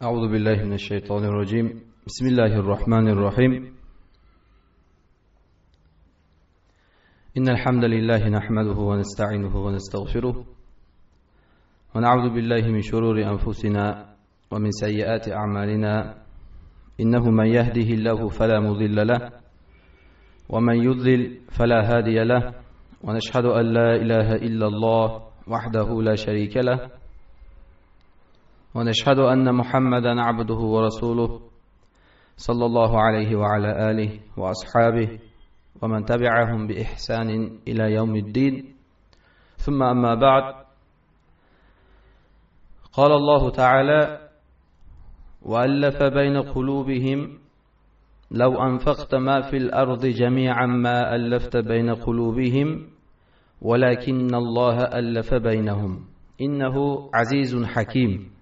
أعوذ بالله من الشيطان الرجيم. بسم الله الرحمن الرحيم. إن الحمد لله نحمده ونستعينه ونستغفره ونعوذ بالله من شرور أنفسنا ومن سيئات أعمالنا. إنه من يهده الله فلا مضل له ومن يضلل فلا هادي له. ونشهد أن لا إله إلا الله وحده لا شريك له. ونشهد أن محمدا عبده ورسوله صلى الله عليه وعلى آله وأصحابه ومن تبعهم بإحسان إلى يوم الدين. ثم أما بعد، قال الله تعالى: وألف بين قلوبهم لو أنفقت ما في الأرض جميعا ما ألفت بين قلوبهم ولكن الله ألف بينهم إنه عزيز حكيم.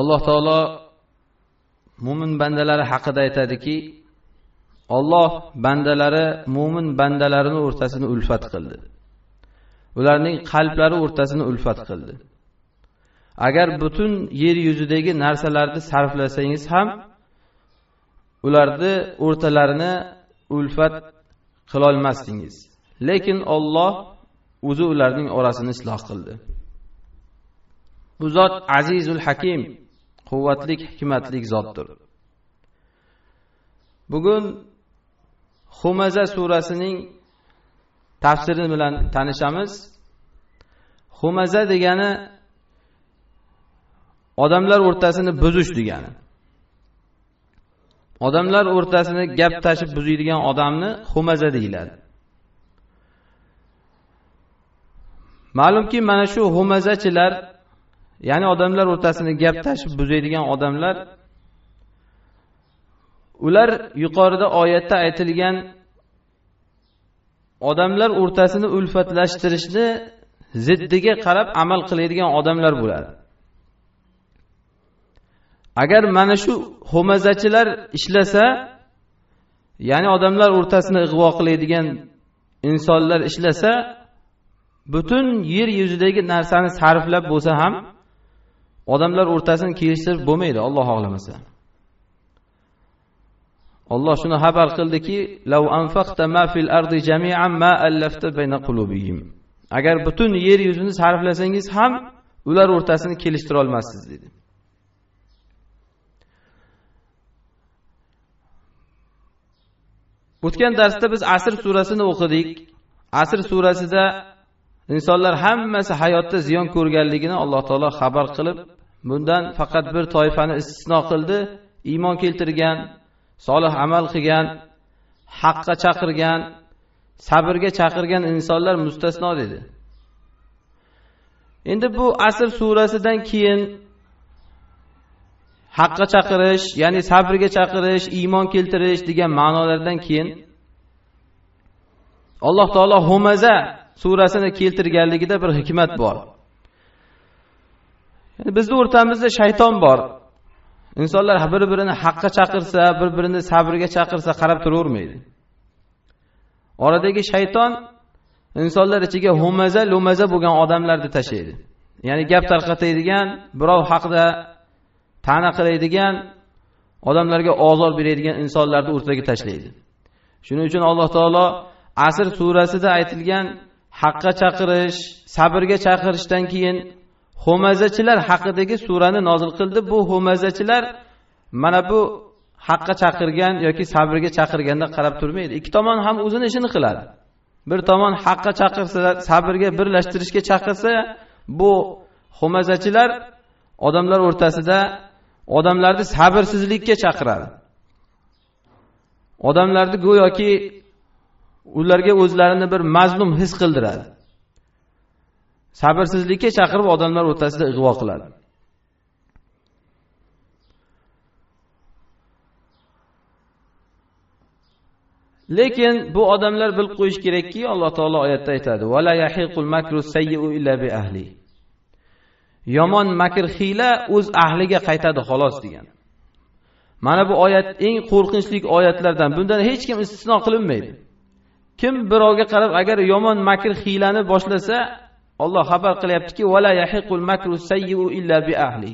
Alloh taolo mu'min bandalari haqida aytadiki, Alloh bandalari, mu'min bandalarini o'rtasini ulfat qildi. Ularning qalblari o'rtasini ulfat qildi. Agar butun yer yuzidagi narsalarni sarflasangiz ham ularni o'rtalarini ulfat qila olmasdingiz. Lekin Alloh o'zi ularning orasini isloh qildi. Bu zot Azizul Hakim, quvvatli, hikmatli zotdir. Bugun Humaza surasining tafsiri bilan tanishamiz. Humaza degani odamlar o'rtasini buzish degani. Odamlar o'rtasini gap tashib buzadigan odamni Humaza deyiladi. Ma'lumki, mana shu humazachilar, ya'ni odamlar o'rtasini gap tashib buzadigan odamlar, ular yuqorida oyatda aytilgan odamlar o'rtasini ulfatlashtirishni ziddiga qarab amal qiladigan odamlar bo'ladi. Agar mana shu humazachilar ishlasa, ya'ni odamlar o'rtasini ig'vo qiladigan insonlar ishlasa, butun yer yuzidagi narsani sarflab bo'lsa ham odamlar o'rtasini kelishtirib bo'lmaydi, Alloh xohlamasa. Alloh shuni xabar qildiki, "Law anfaqta ma fil ardi jami'an ma allafta bayna qulubihim." Agar butun yer yuzini sarflasangiz ham ular o'rtasini kelishtira olmassiz dedi. O'tgan darsda biz Asr surasini o'qidik. Asr surasida insonlar hammasi hayotda ziyon ko'rganligini Alloh taolo xabar qilib, bundan faqat bir toifani istisno qildi. Iymon keltirgan, solih amal qilgan, haqqa chaqirgan, sabrga chaqirgan insonlar mustasno dedi. Endi bu Asr surasidan keyin haqqa chaqirish, ya'ni sabrga chaqirish, iymon keltirish degan ma'nolardan keyin Alloh taolo Humaza surasini keltirganligida bir hikmat bor. Yani bizning o'rtamizda shayton bor. İnsanlar bir-birini haqqa chaqirsa, bir-birini sabrga chaqirsa qarab turavermaydi. Oradagi shayton insonlar ichiga humaza, lumaza bo'lgan odamlarni tashlaydi. Ya'ni gap tarqatadigan, birov haqida ta'na qiladigan, odamlarga ozor beradigan insonlarni o'rtaga tashlaydi. Shuning uchun Alloh taolo Asr surasida aytilgan haqqa chaqirish, sabrga chaqirishdan keyin humazachilar haqidagi surani nozil qildi. Bu humazachilar mana bu haqqa chaqirgan yoki sabrga chaqirganda qarab turmaydi. Ikki tomon ham o'zini ishini qiladi. Bir tomon haqqa chaqirsa, sabrga birlashtirishga chaqirsa, bu humazachilar odamlar o'rtasida odamlarni sabrsizlikka chaqiradi. Odamlarni go'yoki ularga o'zlarini bir mazlum his qildiradi. Sabrsizlikka chaqirib odamlar o'rtasida ig'vo qiladi. Lekin bu odamlar bilib qo'yish kerakki, Alloh taolo oyatda aytadi: "Va la yahiqul makru sayyi'u illa bi ahli." Yomon makr hiyla o'z ahliga qaytadi xolos degan. Mana bu oyat eng qo'rqinchli oyatlardan. Bundan hech kim istisno qilinmaydi. Kim birovga qarab agar yomon makr hiylani boshlasa, Alloh xabar qilyaptiki, "Wala yahiqul makru sayyi'u illa bi ahli."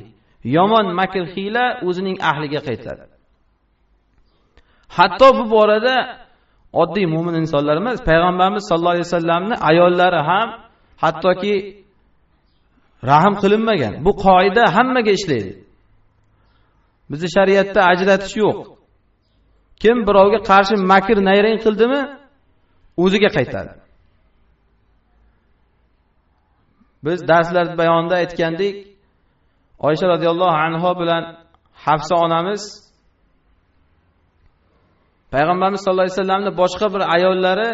Yomon makr hiyla o'zining ahliga qaytadi. Hatto bu borada oddiy mu'min insonlar emas, payg'ambarimiz sollallohu alayhi vasallamning ayollari ham hattoki rahm qilinmagan. Bu qoida hammaga ishlaydi. Bizning shariatda ajratish yo'q. Kim birovga qarshi makr nayrang qildimi, o'ziga qaytadi. Biz darslarda bayonida aytgandik, Oysha radhiyallohu anha bilan Hafsa onamiz Payg'ambarimiz sollallohu alayhi vasallamning boshqa bir ayollari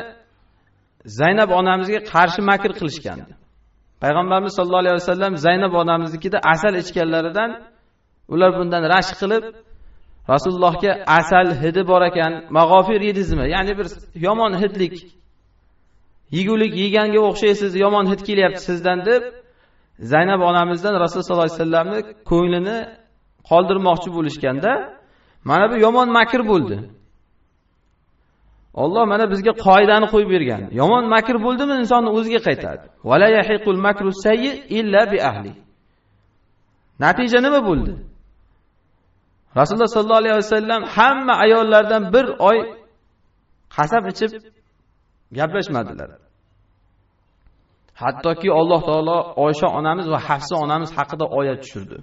Zaynab onamizga qarshi makr qilishgandi. Payg'ambarimiz sollallohu alayhi vasallam Zaynab onamiznikida asal ichganlaridan ular bundan rashk qilib Rasulullohga asal hidi bor ekan, mag'ofir yedizmi? Ya'ni bir yomon hidlik yegulik yeganga o'xshaysiz, yomon hid kelyapti sizdan deb Zaynab onamizdan Rasululloh sollallohu alayhi vasallamning ko'nglini qoldirmoqchi bo'lishganda, mana bu yomon makr bo'ldi. Alloh mana bizga qoidani qo'yib bergan. Yomon makr bo'ldimi, insonni o'ziga qaytadi. Wala yahiqul makru sayyi illa bi ahli. Natija nima bo'ldi? Rasululloh sollallohu alayhi vasallam hamma ayollardan bir oy qasam ichib gaplashmadilar. Hattoki Alloh taolo Oysha onamiz va Hafsa onamiz haqida oyat tushirdi.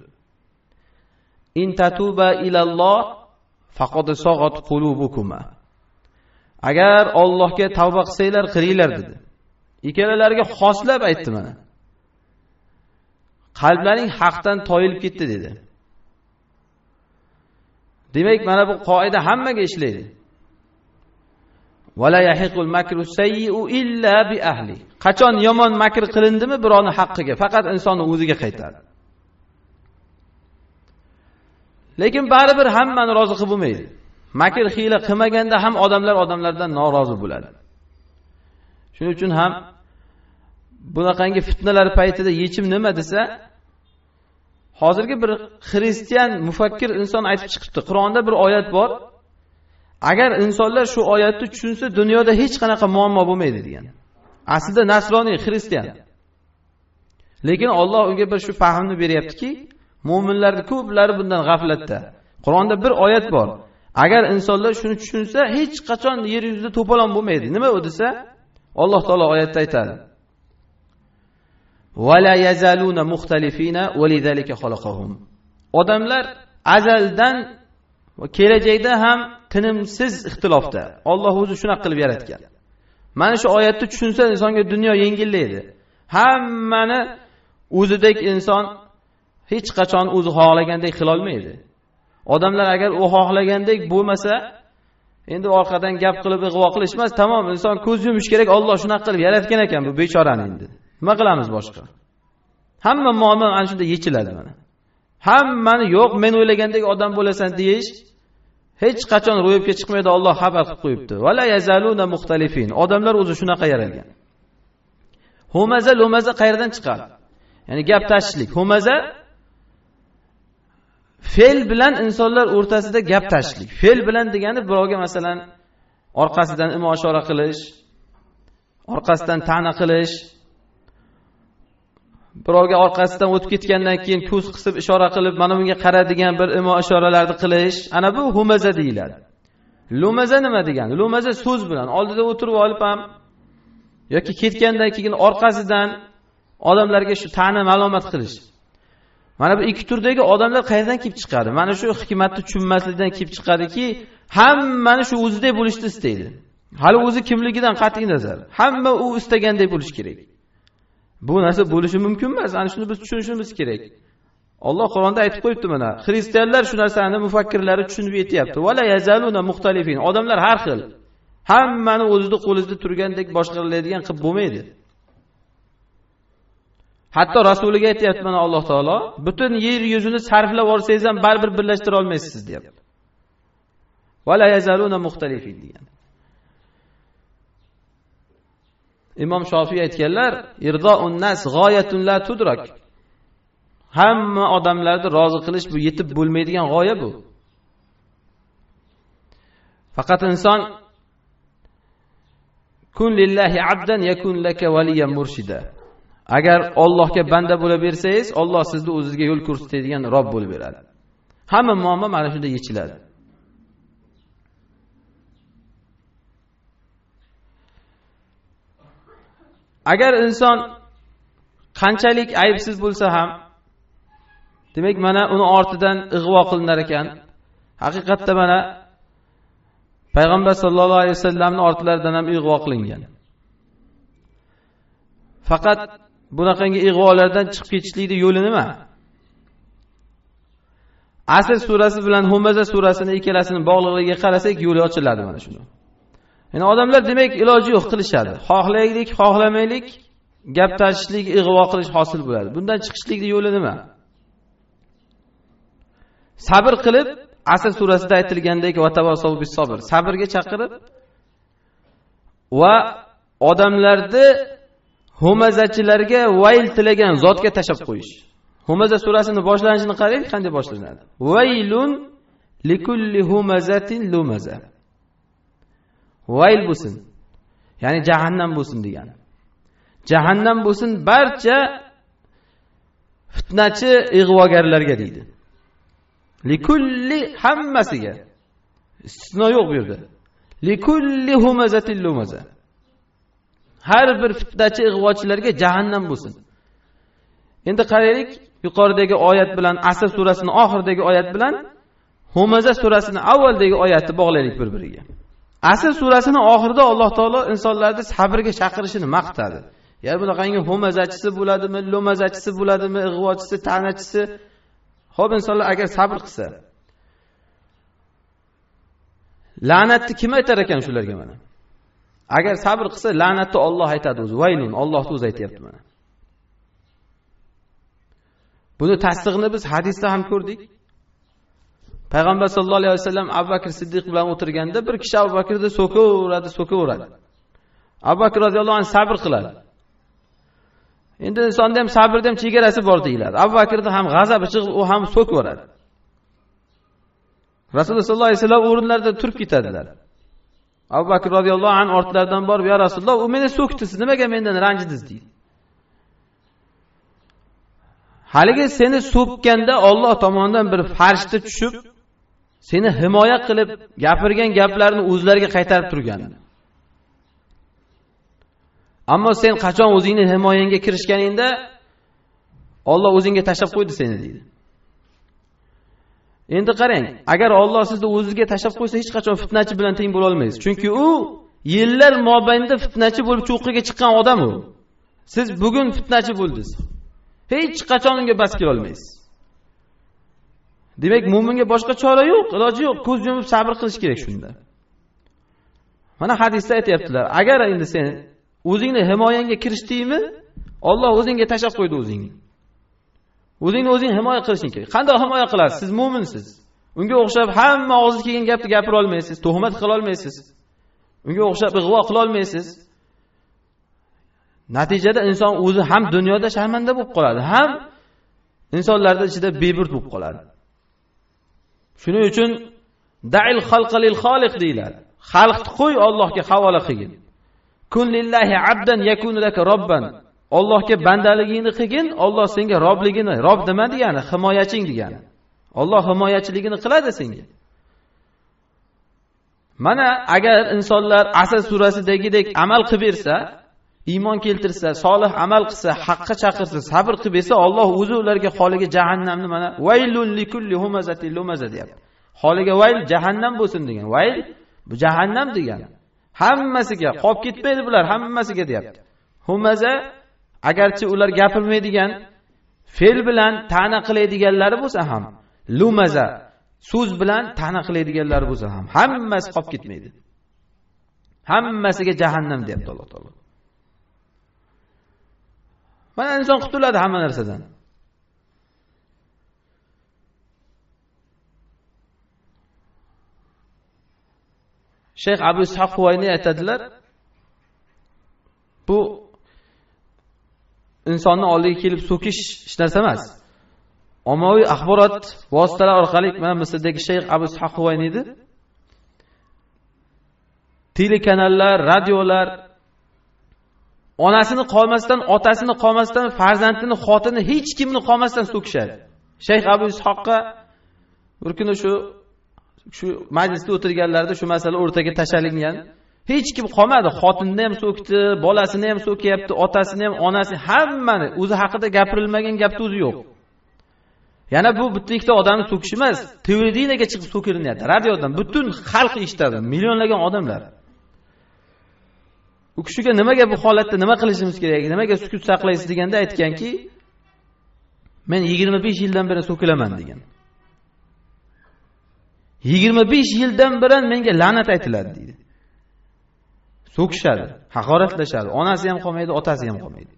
In tatuba ilalloh faqad saghat qulubukuma. Agar Allohga tavba qilsanglar, qiringlar dedi. Ikkalalariga xoslab aytdi mana. Qalblaring haqdan toyilib ketdi dedi. Demak, mana bu qoida hammaga ishlaydi. Wala yahiqul makru sayyi'u illa bi ahli. Qachon yomon makr qilindimi birovning haqqiga, faqat insonning o'ziga qaytadi. Lekin baribir hammani rozi qilib bo'lmaydi. Makr hiyla qilmaganda ham odamlardan norozi bo'ladi. Shuning uchun ham bunaqangi fitnalar paytida yechim nima desa, hozirgi bir xristian mufakkir inson aytib chiqibdi. Qur'onda bir oyat bor. Agar insonlar shu oyatni tushunsa, dunyoda hech qanaqa muammo bo'lmaydi degan. Aslida nasroniy, xristian. Lekin Alloh unga bir shu fahmni beryaptiki, mu'minlarning ko'plari bundan g'aflatda. Qur'onda bir oyat bor. Agar insonlar shuni tushunsa, hech qachon yer yuzida to'polon bo'lmaydi. Nima u desa, Alloh taolo oyatda aytadi. Wala yazaluna mukhtalifina walidhalika khalaqahum. Odamlar azaldan va kelajakda ham tinimsiz ixtilofda. Alloh o'zi shuna qilib yaratgan. Mana shu oyatni tushunsa, insonga dunyo yengillaydi. Hammani o'zidek inson hech qachon o'zi xohlagandek qila olmaydi. Odamlar agar u xohlagandek bo'lmasa, endi orqadan gap qilib ig'vo qilishmas, tamom, inson ko'z yumish kerak. Alloh shuna qilib yaratgan ekan bu bechorani endi. Nima qilamiz boshqa? Hamma muammo ana shunda yechiladi mana. Hammani yo'q, men o'ylagandek odam bo'lasan deyish hech qachon ro'yobga chiqmaydi. Alloh xabar qilib qo'yibdi. Wala yazaluna mukhtalifin. Odamlar o'zi shunaqa yaralgan. Humaza lumaza qayerdan chiqadi? Ya'ni gap tashishlik. Humaza fe'l bilan insonlar o'rtasida gap tashishlik. Fe'l bilan degani birovga masalan orqasidan imo-ishora qilish, orqasidan ta'na qilish, birovga orqasidan o'tib ketgandan keyin ko'z qisib ishora qilib, mana bunga qara degan bir imo-ishoralarni qilish, ana bu humaza deyiladi. Lumaza nima degani? Lumaza so'z bilan oldida o'tirib olib ham yoki ketgandan keyin orqasidan odamlarga shu ta'na ma'lumot qilish. Mana bu ikki turdagi odamlar qayerdan kelib chiqadi? Mana shu hikmatni tushunmaslikdan kelib chiqadiki, hammani shu o'zidek bo'lishni istaydi. Hali o'zi kimligidan qat'iy nazar. Hamma u istagandek bo'lish kerak. Bu narsa bo'lishi mumkin emas. Ana shuni biz tushunishimiz kerak. Alloh Qur'onda aytib qo'yibdi mana. Xristianlar shu narsani mufakkirlari tushunib yetyapti. Wala yazaluna mukhtalifin. Odamlar har xil. Hammani o'zida qo'lida turgandek boshqariladigan qilib bo'lmaydi. Hatto rasuliga aytayapti mana Alloh taolo, butun yer yuzini sarflab olsangiz ham baribir birlashtira olmaysiz deyapti. Wala yazaluna mukhtalifin degan. Imom Shofiy aytganlar, irdo'un nas g'oyatun la tudrak. Hamma odamlarni rozi qilish bu yetib bo'lmaydigan g'oya bu. Faqat inson kun lillahi abdan yakun laka waliyan murshida. Agar Allohga banda bo'la bersangiz, Alloh sizni o'zingizga yo'l ko'rsatadigan Robb bo'lib beradi. Hamma muammo mana shunda yechiladi. Agar inson qanchalik aybsiz bo'lsa ham, demak mana uni ortidan ig'vo qilinar ekan. Haqiqatda mana Payg'ambar sollallohu alayhi vasallamning ortlaridan ham ig'vo qilingan. Faqat bunaqangi ig'volardan chiqib ketishlikning yo'li nima? Asr surasi bilan Humaza surasini ikkalasini bog'liqligiga qarasak, yo'li ochiladi mana shuni. Ya'ni odamlar demak iloji yo'q qilishadi. Xohlaylik, xohlamaylik, gap tashishlik, ig'vo qilish hosil bo'ladi. Bundan chiqishlikning yo'li nima? Sabr qilib, Asr surasida aytilgandek va tavassov bis sabr, sabrga chaqirib va odamlarni humazachilarga vayl tilagan zotga tashab qo'yish. Humaza surasini boshlanishini qaraylik, qanday boshlanadi? Vaylun likulli humazatin lumaza. Vayl bo'lsin. Ya'ni jahannam bo'lsin degani. Jahannam bo'lsin barcha fitnachi, ig'vogarlarga deydi. Likulli hammasiga. Istisno yo'q bu yerda. Likulli humazatin lumaza. Har bir fitnachi, ig'vochilarga jahannam bo'lsin. Endi qaraylik, yuqoridagi oyat bilan Asr surasining oxiridagi oyat bilan Humaza surasining avvaldagi oyatni bog'laylik bir-biriga. Asr surasining oxirida Alloh taolo insonlarni sabrga chaqirishini maqtadi. Ya'ni bunaqangi humazachisi bo'ladimi, lumazachisi bo'ladimi, ig'vochisi, ta'nachisi, xo'p insonlar agar sabr qilsa, la'natni kim aytar ekan shularga mana? Agar sabr qilsa, la'natni Alloh aytadi o'zi. Vaylun, Allohning o'zi aytayapti mana. Buni tasdiqni biz hadisda ham ko'rdik. Payg'ambar sollallohu alayhi vasallam Abu Bakr Siddiq bilan o'tirganda bir kishi Abu Bakrni so'kaveradi. Abu Bakr roziyallohu anhu sabr qiladi. Endi insonda ham sabrda ham chegarasi bor deyiladi. Abu Bakrda ham g'azabi chiqib, u ham so'kaveradi. Rasululloh sollallohu alayhi vasallam o'rinlarida turib ketadilar. Abu Bakr roziyallohu anhu ortlaridan borib, "Ya Rasululloh, u meni so'kdi, siz nimaga mendan ranjidingiz?" deydi. Haligi seni so'kkanda Alloh tomonidan bir farishta tushib, seni himoya qilib, gapirgan gaplarini o'zlariga qaytarib turgan. Ammo sen qachon o'zingning himoyangga kirishganingda Alloh o'zingga tashab qo'ydi seni deydi. Endi qarang, agar Alloh sizni o'ziga tashab qo'ysa, hech qachon fitnachi bilan teng bo'la olmaysiz. Chunki u yillar mobaynida fitnachi bo'lib cho'qqiga chiqqan odam u. Siz bugun fitnachi bo'ldingiz. Hech qachon unga bas kela olmaysiz. Demak, mu'minga boshqa chora yo'q, iloji yo'q, ko'z yumib sabr qilish kerak shunda. Mana hadisda aytayaptilar, agar endi sen o'zingni himoyangga kirishdingmi, Alloh o'zingga tashab qo'ydi o'zingni. O'zingni o'zing himoya qilishing kerak. Qanday himoya qilasiz? Siz mu'minsiz. Unga o'xshab hamma og'ziga kelgan gapni gapira olmaysiz, tuhmat qila olmaysiz. Unga o'xshab ig'vo qila olmaysiz. Natijada inson o'zi ham dunyoda sharmanda bo'lib qoladi, ham insonlarning ichida beburt bo'lib qoladi. Shuning uchun da'il xalqa lil xoliq deyiladi. Xalqni qo'y, Allohga havola qilgin. Kun lillahi abdan yakunu laka robban. Allohga bandaligingni qilgin, Alloh senga robligini, rob nima degani? Himoyaching degani. Alloh himoyachiligini qiladi senga. Mana agar insonlar Asr surasidagidek amal qilib bersa, iymon keltirsa, solih amal qilsa, haqqa chaqirsa, sabr qilib bersa, Alloh o'zi ularga holiga jahannamni mana vaylun likulli humazatil lumaza deyapti. Holiga vayl jahannam bo'lsin degan. Vayl bu jahannam degani. Hammasiga qolib ketmaydi bular, hammasiga deyapti. Humaza agarchi ular gapirmaydigan, fe'l bilan ta'na qiladiganlari bo'lsa ham, lumaza so'z bilan ta'na qiladiganlari bo'lsa ham, hammasi qolib ketmaydi. Hammasiga jahannam deyapti Alloh taolo. Mana inson qutuladi hamma narsadan. Shayx Abu Ishaq Huvayni aytadilar, bu insonni oldiga kelib so'kish hech narsa emas. Ommaviy axborot vositalari orqali mana Misrdagi Shayx Abu Ishaq Huvayni edi. Telekanallar, radiolar onasini qolmasdan, otasini qolmasdan, farzandini, xotini, hech kimni qolmasdan so'kishadi. Shayx Abu Ishoqqa bir kuni shu majlisda o'tirganlarida shu masala o'rtaga tashalingan. Hech kim qolmadi. Xotinni ham so'kdi, bolasini ham so'kyapti, otasini ham, onasini, hammani. O'zi haqida gapirilmagan gapni o'zi yo'q. Yana bu bitta ikkita odamni so'kish emas, televideniyega chiqib so'kilinyapti. Radiodan butun xalq eshitadi, millionlagan odamlar. U kishiga nimaga bu holatda nima qilishimiz kerak, nimaga sukut saqlaysiz deganda aytganki, men 25 yildan beri so'kilaman degan. 25 yildan beri menga la'nat aytiladi deydi. So'kishadi, haqoratlashadi. Onasi ham qolmaydi, otasi ham qolmaydi.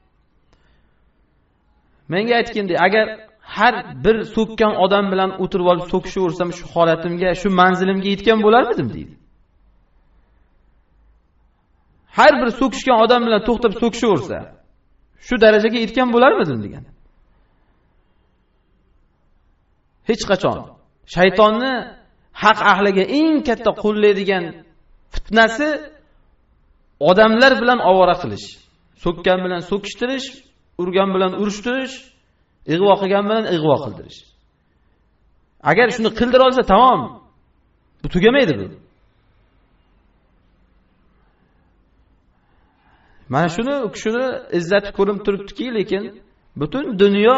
Menga aytgandek, agar har bir so'kkan odam bilan o'tirib olib so'kishaversam, shu holatimga, shu manzilimga yetgan bo'larmidim deydi. Har bir so'kishgan odam bilan to'xtab so'kishaversa, shu darajaga yetgan bo'larmidim degan. Hech qachon shaytonni haq ahliga eng katta qo'llaydigan fitnasi odamlar bilan ovora qilish, so'kkan bilan so'kishtirish, urgan bilan urishtirish, ig'vo qilgan bilan ig'vo qildirish. Agar shuni qildira olsa tamom, bu tugamaydi bu. Mana shuni izzati ko'rinib turibdiki, lekin butun dunyo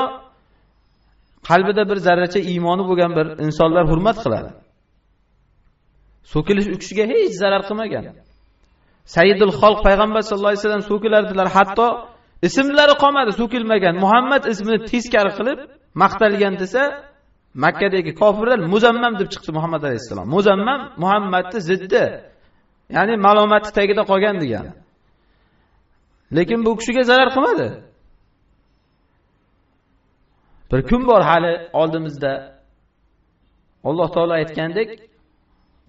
qalbida bir zarracha iymoni bo'lgan bir insonlar hurmat qiladi. So'kilish u kishiga hech zarar qilmagan. Sayyidul Xalq payg'ambar sollallohu alayhi vasallam so'kilardilar, hatto ismlari qolmadi so'kilmagan. Muhammad ismini teskari qilib maqtalgan desa, Makkadagi kofirlar muzammam deb chiqdi Muhammad alayhisalom. Muzammam Muhammadning ziddi. Ya'ni malomati tagida qolgan degani. Lekin bu kishiga zarar qilmadi. Bir kun bor hali oldimizda. Alloh taolo aytgandek,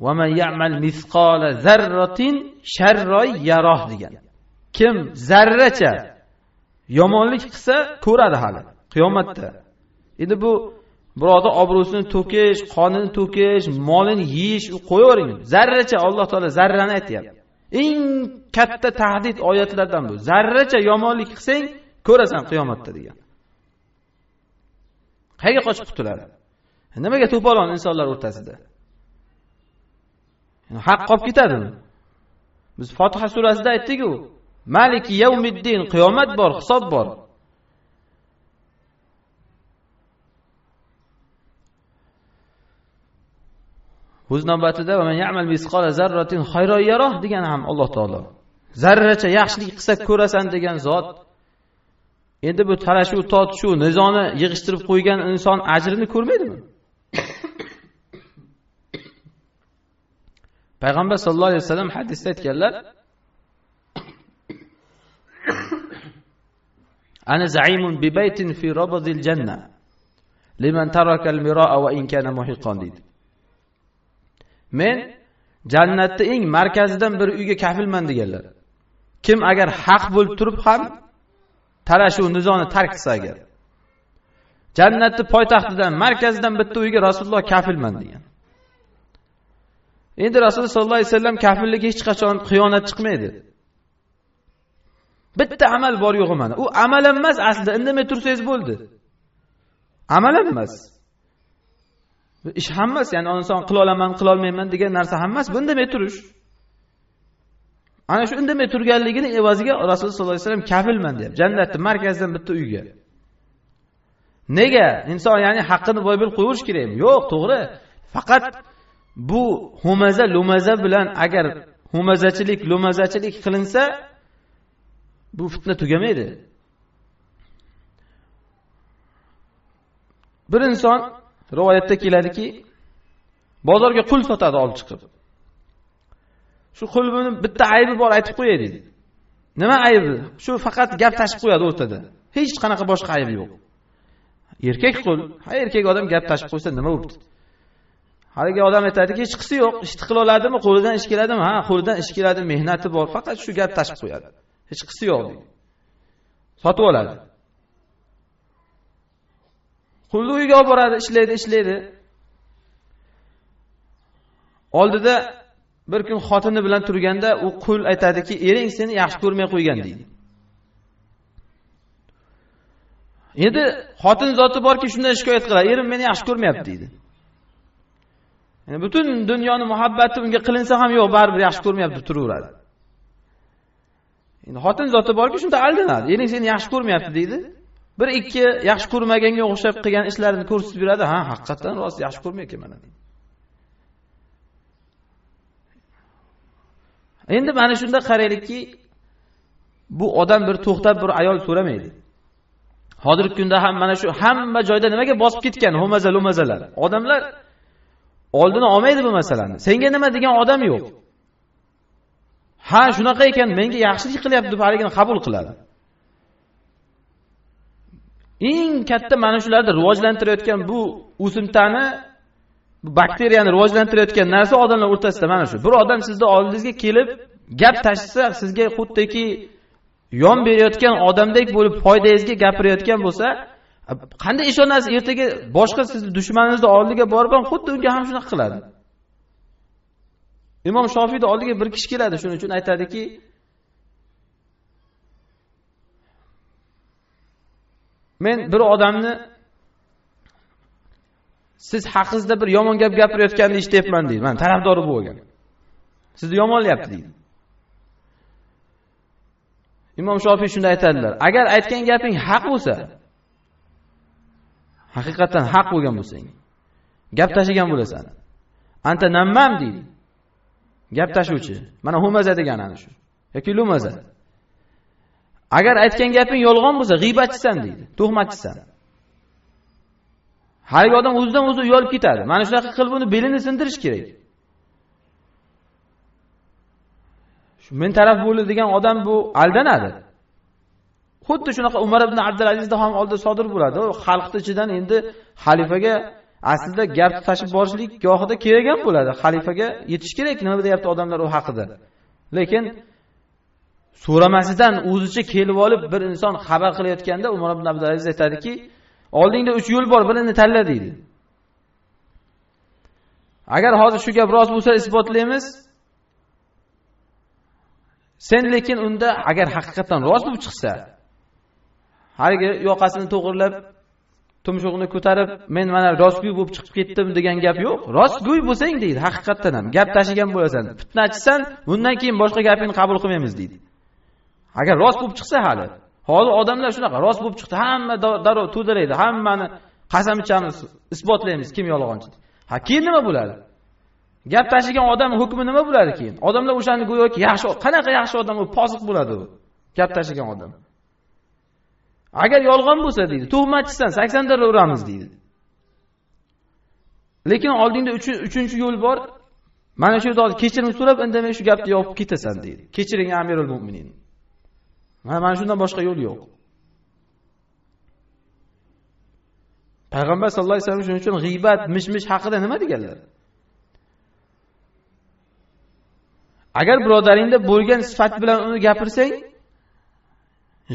"Va man ya'mal misqala zarratin sharroy yaroh" degan. Kim zarracha yomonlik qilsa ko'radi hali qiyomatda. Endi bu birodar obro'sini to'kish, qonini to'kish, molini yeyish, qo'yavering. Zarracha Alloh taolo zarrani aytayapti. Eng katta tahdid oyatlardan bu. Zarracha yomonlik qilsang, ko'rasan qiyomatda degan. Qayerga qochib qutuladi? Nimaga to'polon insonlar o'rtasida? Haq qolib ketadimi? Biz Fotiha surasida aytdik-ku, Maliki yawmiddin, qiyomat bor, hisob bor. O'z navbatida va man ya'mal misqala zarratin khayran yarah degan ham Alloh taolo. Zarracha yaxshilik qilsa ko'rasan degan zot. Endi bu talashuv, tortishuv, nizoni yig'ishtirib qo'ygan inson ajrini ko'rmaydimi? Payg'ambar sollallohu alayhi vasallam hadisda aytganlar: Ana za'imun bi baytin fi rabdil janna liman taraka al-mira'a wa in kana muhiqqan deydi. Men jannatning eng markazidan bir uyga kafilman deganlar. Kim agar haq bo'lib turib ham talashuv nizoni tark qilsa agar, jannatning poytaxtidan, markazidan bitta uyga Rasululloh kafilman degan. Endi Rasululloh sollallohu alayhi vasallam kafillik hech qachon xiyonat chiqmaydi. Bitta amal bor yo'g'i mana. U amal emas aslida, indamay tursangiz bo'ldi. Amal emas. Ish hammas, ya'ni inson qila olaman, qila olmayman degan narsa hammas, bu indamay turish. Ana shu indamay turganligini evaziga Rasululloh sollallohu alayhi vasallam kafilman deyapti. Jannatning markazidan bitta uyga. Nega? Inson ya'ni haqqini boy bilib qo'yish kerakmi? Yo'q, to'g'ri. Faqat bu humaza, lumaza bilan agar humazachilik, lumazachilik qilinsa, bu fitna tugamaydi. Bir inson rivoyatda keladiki, bozorga qul sotadi olib chiqib. Shu qulning bitta aybi bor aytib qo'yay dedi. Nima aybi? Shu faqat gap tashib qo'yadi o'rtada. Hech qanaqa boshqa aybi yo'q. Erkak qul, erkak odam gap tashib qo'ysa nima bo'libdi? Haligi odam aytadiki, hech qisi yo'q, ish qila oladimi, qo'lidan ish keladimi? Ha, qo'lidan ish keladi, mehnati bor, faqat shu gap tashib qo'yadi. Hech qisi yo'q deydi. Sotib oladi. Qulni uyiga olib boradi, ishlaydi. Oldida bir kun xotini bilan turganda u qul aytadiki, ering seni yaxshi ko'rmay qo'ygan deydi. Endi xotin zoti borki, shunday shikoyat qiladi. Erim meni yaxshi ko'rmayapti deydi. Yani butun dunyoni muhabbati unga qilinsa ham yo'q, baribir yaxshi ko'rmayapti, turaveradi. Endi xotin zoti borki, shunda aldanadi. Ering seni yaxshi ko'rmayapti deydi. Bir ikki yaxshi ko'rmaganga o'xshab qilgan ishlarini ko'rsatib beradi. Ha, haqiqatan rost yaxshi ko'rmayapti mana deydi. Endi mana shunda qaraylikki, bu odam bir to'xtab bir ayol so'ramaydi. Hozirgi kunda ham mana shu hamma joyda nimaga bosib ketgan ho'mazalar. Odamlar oldini olmaydi bu masalani. Senga nima degan odam yo'q. Ha, shunaqa ekan, menga yaxshilik qilyapti deb haligini qabul qiladi. Eng katta mana shularni rivojlantirayotgan bu o'simtani, bu bakteriyani rivojlantirayotgan narsa odamlar o'rtasida mana shu. Bir odam sizning oldingizga kelib gap tashisa, sizga xuddiki yon berayotgan odamdek bo'lib foydangizga gapirayotgan bo'lsa, qanday ishonasiz? Ertaga boshqa sizni dushmaningizni oldiga borib ham xuddi unga ham shunaqa qiladi. Imom Shofiyning oldiga bir kishi keladi, shuning uchun aytadiki, men bir odamni siz haqingizda bir yomon gap gapirayotganini eshityapman deydi. Men tarafdori bo'lgan. Sizni yomonlayapti deydi. Imom Shofiy shunday aytadilar: agar aytgan gaping haq bo'lsa, haqiqatan haq bo'lgan bo'lsang, gap tashigan bo'lasan. Anta nammam deydi. Gap tashuvchi. Mana humaza degani ana shu. Yoki lumaza. Agar aytgan gaping yolg'on bo'lsa, g'iybatchisan deydi. Tuhmatchisan. Har bir odam o'zidan o'zi uyalib ketadi. Mana shunaqa qilib uni belini sindirish kerak. Shu men taraf bo'ldi degan odam bu aldanadi. Xuddi shunaqa Umar ibn Abdulazizda ham oldida sodir bo'ladi. O xalqning ichidan endi xalifaga aslida gap tashib borishlik gohida kerak ham bo'ladi. Xalifaga yetish kerak, nima deyapti odamlar u haqida. Lekin so'ramasidan o'zicha kelib olib bir inson xabar qilayotganda Umar ibn Abdulaziz aytadiki, oldingda 3 yo'l bor, birini tanla deydi. Agar hozir shu gap rost bo'lsa isbotlaymiz. Sen lekin unda agar haqiqatan rost bo'lib chiqsa, haligi yoqasini to'g'rilab, tumshug'ini ko'tarib, men mana rostgo'y bo'lib chiqib ketdim degan gap yo'q. Rostgo'y bo'lsang deydi, haqiqatan ham gap tashigan bo'lasan, fitnachisan, bundan keyin boshqa gapingni qabul qilmaymiz deydi. Agar rost bo'lib chiqsa hali. Hozir odamlar shunaqa, rost bo'lib chiqdi, hamma darrov to'diraydi, hammani qasam ichamiz, isbotlaymiz kim yolg'onchi. Ha, keyin nima bo'ladi? Gap tashigan odam hukmi nima bo'ladi keyin? Odamlar o'shani go'yoki yaxshi, qanaqa yaxshi odam u, posiq bo'ladi u. Gap tashigan odam. Agar yolg'on bo'lsa deydi, tuhmatchisan, 80 ta uramiz deydi. Lekin oldingda 3-chi yo'l bor. Mana shu yerda kechirim so'rab, indamay shu gapni yopib ketasan deydi. Kechiring Amirul Mu'minin. Mana shundan boshqa yo'l yo'q. Payg'ambar sollallohu alayhi vasallam shuning uchun g'iybat, mish-mish haqida nima deganlar? Agar birodaringda bo'lgan sifat bilan uni gapirsang,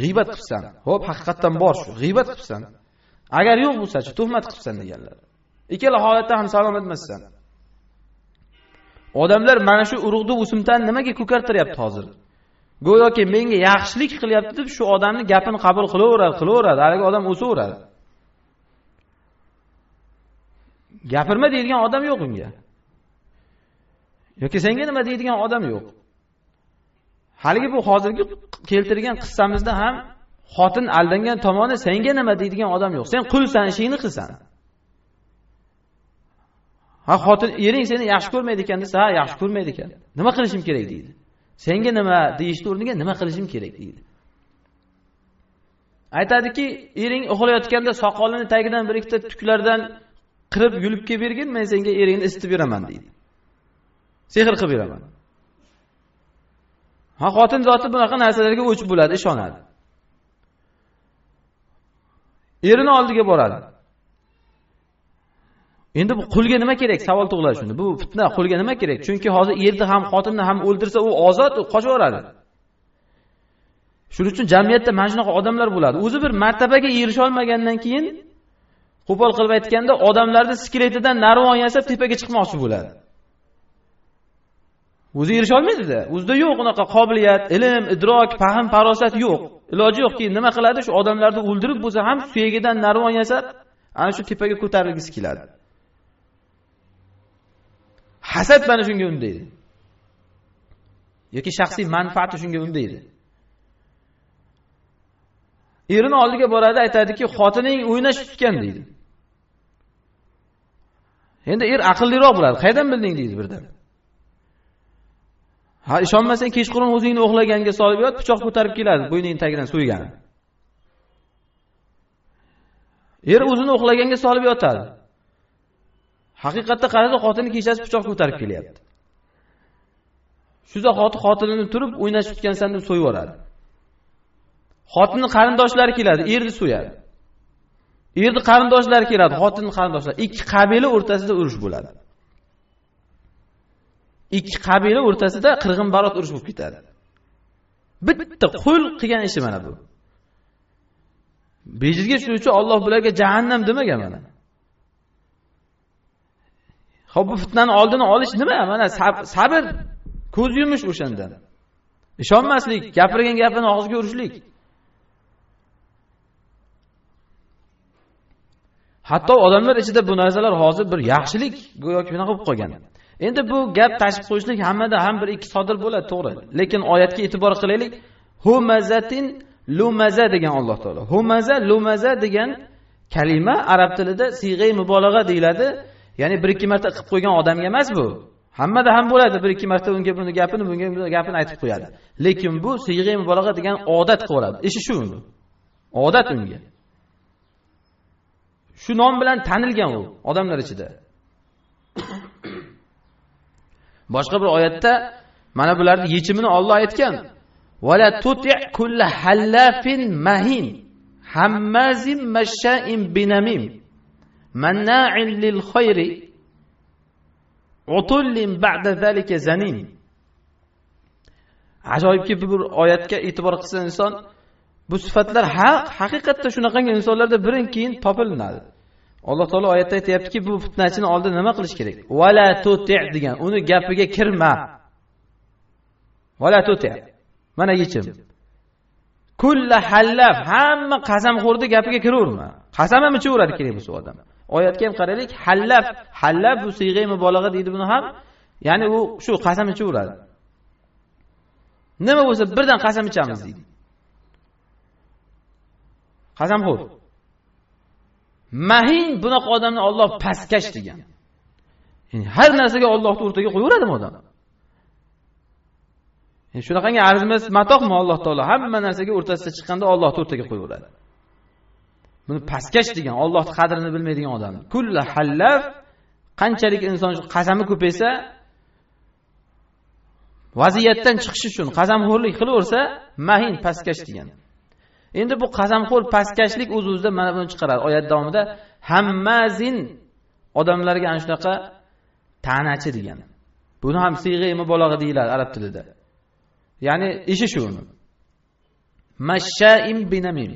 g'iybat qilsan. Xo'p, haqiqatan bor shu, g'iybat qilsan. Agar yo'q bo'lsa-chi, tuhmat qilsan deganlar. Ikkala holatda ham salomat emassan. Odamlar mana shu urug'ni o'simtani nimaga ko'kartiryapti hozir? Go'yoki menga yaxshilik qilyapti deb shu odamni gapini qabul qilaveradi. Haligi odam o'saveradi. Gapirma deydigan odam yo'q unga. Yoki senga nima deydigan odam yo'q. Haligi bu hozirgi keltirgan qissamizda ham xotin aldangan tomoni senga nima deydigan odam yo'q. Sen qulsan, ishingni qilsan. Ha, xotin ering seni yaxshi ko'rmaydi ekan desa, ha, yaxshi ko'rmaydi ekan. Nima qilishim kerak deydi. Senga nima deyishni o'rniga nima qilishim kerak deydi. Aytadiki, ering uxlayotganda soqolini tagidan bir ikkita tuklardan qirib yulib kelib bergin, men senga eringni isitib beraman deydi. Sehr qilib beraman. Ha, xotin zoti bunaqa narsalarga o'chib bo'ladi, ishonadi. Erini oldiga boradi. Endi bu qulga nima kerak? Savol tug'iladi shunda. Bu fitna qulga nima kerak? Chunki hozir erni ham xotinni ham o'ldirsa u ozod, u qochaveradi. Shuning uchun jamiyatda mana shunaqa odamlar bo'ladi. O'zi bir martabaga erisha olmagandan keyin qo'pol qilib aytganda odamlarni skeletidan narvon yasab tepaga chiqmoqchi bo'ladi. O'zi erisha olmaydi-da. O'zida yo'q unaqa qobiliyat, ilm, idrok, fahm, farosat yo'q. Iloji yo'qki, nima qiladi? Shu odamlarni o'ldirib bo'lsa ham suyagidan narvon yasab, ana shu tepaga ko'tarilgisi keladi. Hasad mana shunga undaydi. Yoki shaxsiy manfaati shunga undaydi. Erini oldiga boradi, aytadiki, xotining o'ynash tutgan deydi. Endi aqlliroq bo'ladi. Qaydan bilding deydi birdan. Ha, ishonmasang kechqurun o'zingni uxlaganga solib yot, pichoq ko'tarib keladi, bo'ynining tagidan so'ygan. O'zini uxlaganga solib yotadi. Haqiqatda qarasa xotini kechasi pichoq ko'tarib kelyapti. Shu zahoti xotinini turib o'ynash tutgansan deb so'yib yoradi. Xotinning qarindoshlari keladi, erni so'yadi. Erni qarindoshlari keladi, xotinning qarindoshlari. Ikki qabila o'rtasida urush bo'ladi. Ikki qabila o'rtasida qirg'in barot urush bo'lib ketadi. Bitta qul qilgan ishi mana bu. Bejizga shuning Alloh bularga jahannam demagan mana. Xo'p, bu fitnaning oldini olish nima? Mana sabr, ko'z yumish o'shandan. Ishonmaslik, gapirgan gapini og'ziga urishlik. Hatto odamlar ichida bu narsalar hozir bir yaxshilik go'yoki shunaqa bo'lib qolgan. Endi bu gap tashib qo'yishlik hammada ham bir ikki sodir bo'ladi, to'g'ri. Lekin oyatga e'tibor qilaylik. Humazatin lumaza degan Alloh taolo. Humaza lumaza degan kalima arab tilida siyg'ay mubolag'a deyiladi. Ya'ni bir ikki marta qilib qo'ygan odamga emas bu. Hammada ham bo'ladi, bir ikki marta unga buni gapini, bunga buni gapini aytib qo'yadi. Lekin bu siyg'ay mubolag'a degan odat qiladi. Ishi shu uni. Odat unga. Shu nom bilan tanilgan u odamlar ichida. Boshqa bir oyatda mana bularning yechimini Alloh aytgan. Wala tuti' kull halafin mahin hammazim masha'in binamim manna'in lil khayri utullin ba'da zalika zanim. Ajoyibki bu oyatga e'tibor qilsa inson, bu sifatlar haqiqatda shunaqangi insonlarda birin-keyin topilinadi. Alloh taolo oyatda aytayaptiki, bu fitnachini oldin nima qilish kerak? Wala tuti' degan, uni gapiga kirma. Wala tuti'. Mana yechim. Kullu hallaf, hamma qasamxo'rning gapiga kiraverma. Qasam ham ichaveradi kerak bu odam. Oyatga ham qaraylik, hallaf bu siyg'ay mubolag'a deydi buni ham. Ya'ni u shu qasam ichaveradi. Nima bo'lsa birdan qasam ichamiz deydi. Qasamxo'r. Mahin bunaqa odamni Alloh pastkash degan. Ya'ni har narsaga Allohning o'rtaga qo'yaveradimi odam? Shunaqangi arzimas matoqmi Alloh taolo? Hamma narsaga o'rtasiga chiqqanda Allohning o'rtaga qo'yaveradi. Buni pastkash degan, Allohning qadrini bilmaydigan odam. Kullu hallaf, qanchalik inson qasami ko'paysa, vaziyatdan chiqish uchun qasamxo'rlik qilaversa, mahin pastkash degan. Endi bu qasamxo'r pastkashlik o'z-o'zidan mana buni chiqaradi. Oyat davomida hammazin odamlarga ana shunaqa ta'nachi degan. Buni ham siyg'ay mubolag'a deyiladi arab tilida. Ya'ni ishi shu uni. Masha'im binamim.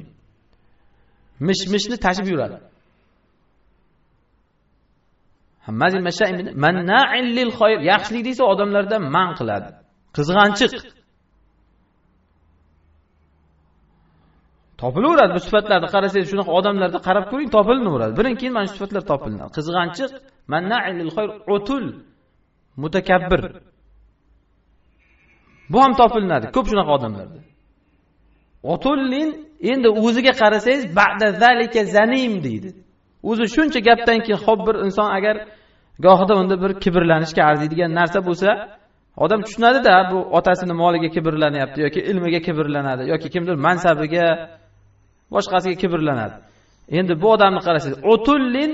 Mishmishni tashib yuradi. Hammazin masha'im manna'in lil khayr. Yaxshilik desa odamlardan man qiladi. Qizg'anchiq. Topilaveradi bu sifatlarni qarasangiz, shunaqa odamlarda qarab ko'ring, topilinaveradi. Birin-keyin mana shu sifatlar topilinadi. Qizg'anchiq, manna'in lil khayr, utul, mutakabbir. Bu ham topilinadi ko'p shunaqa odamlarda. Utullin endi o'ziga qarasangiz, ba'da zalika zanim deydi. O'zi shuncha gapdan keyin xo'p bir inson agar gohida unda bir kibrlanishga arziydigan narsa bo'lsa, odam tushunadi-da, bu otasining moliga kibrlanyapti yoki ilmiga kibrlanadi yoki kimdir mansabiga, boshqasiga kibrlanadi. Endi bu odamni qarasangiz, utullin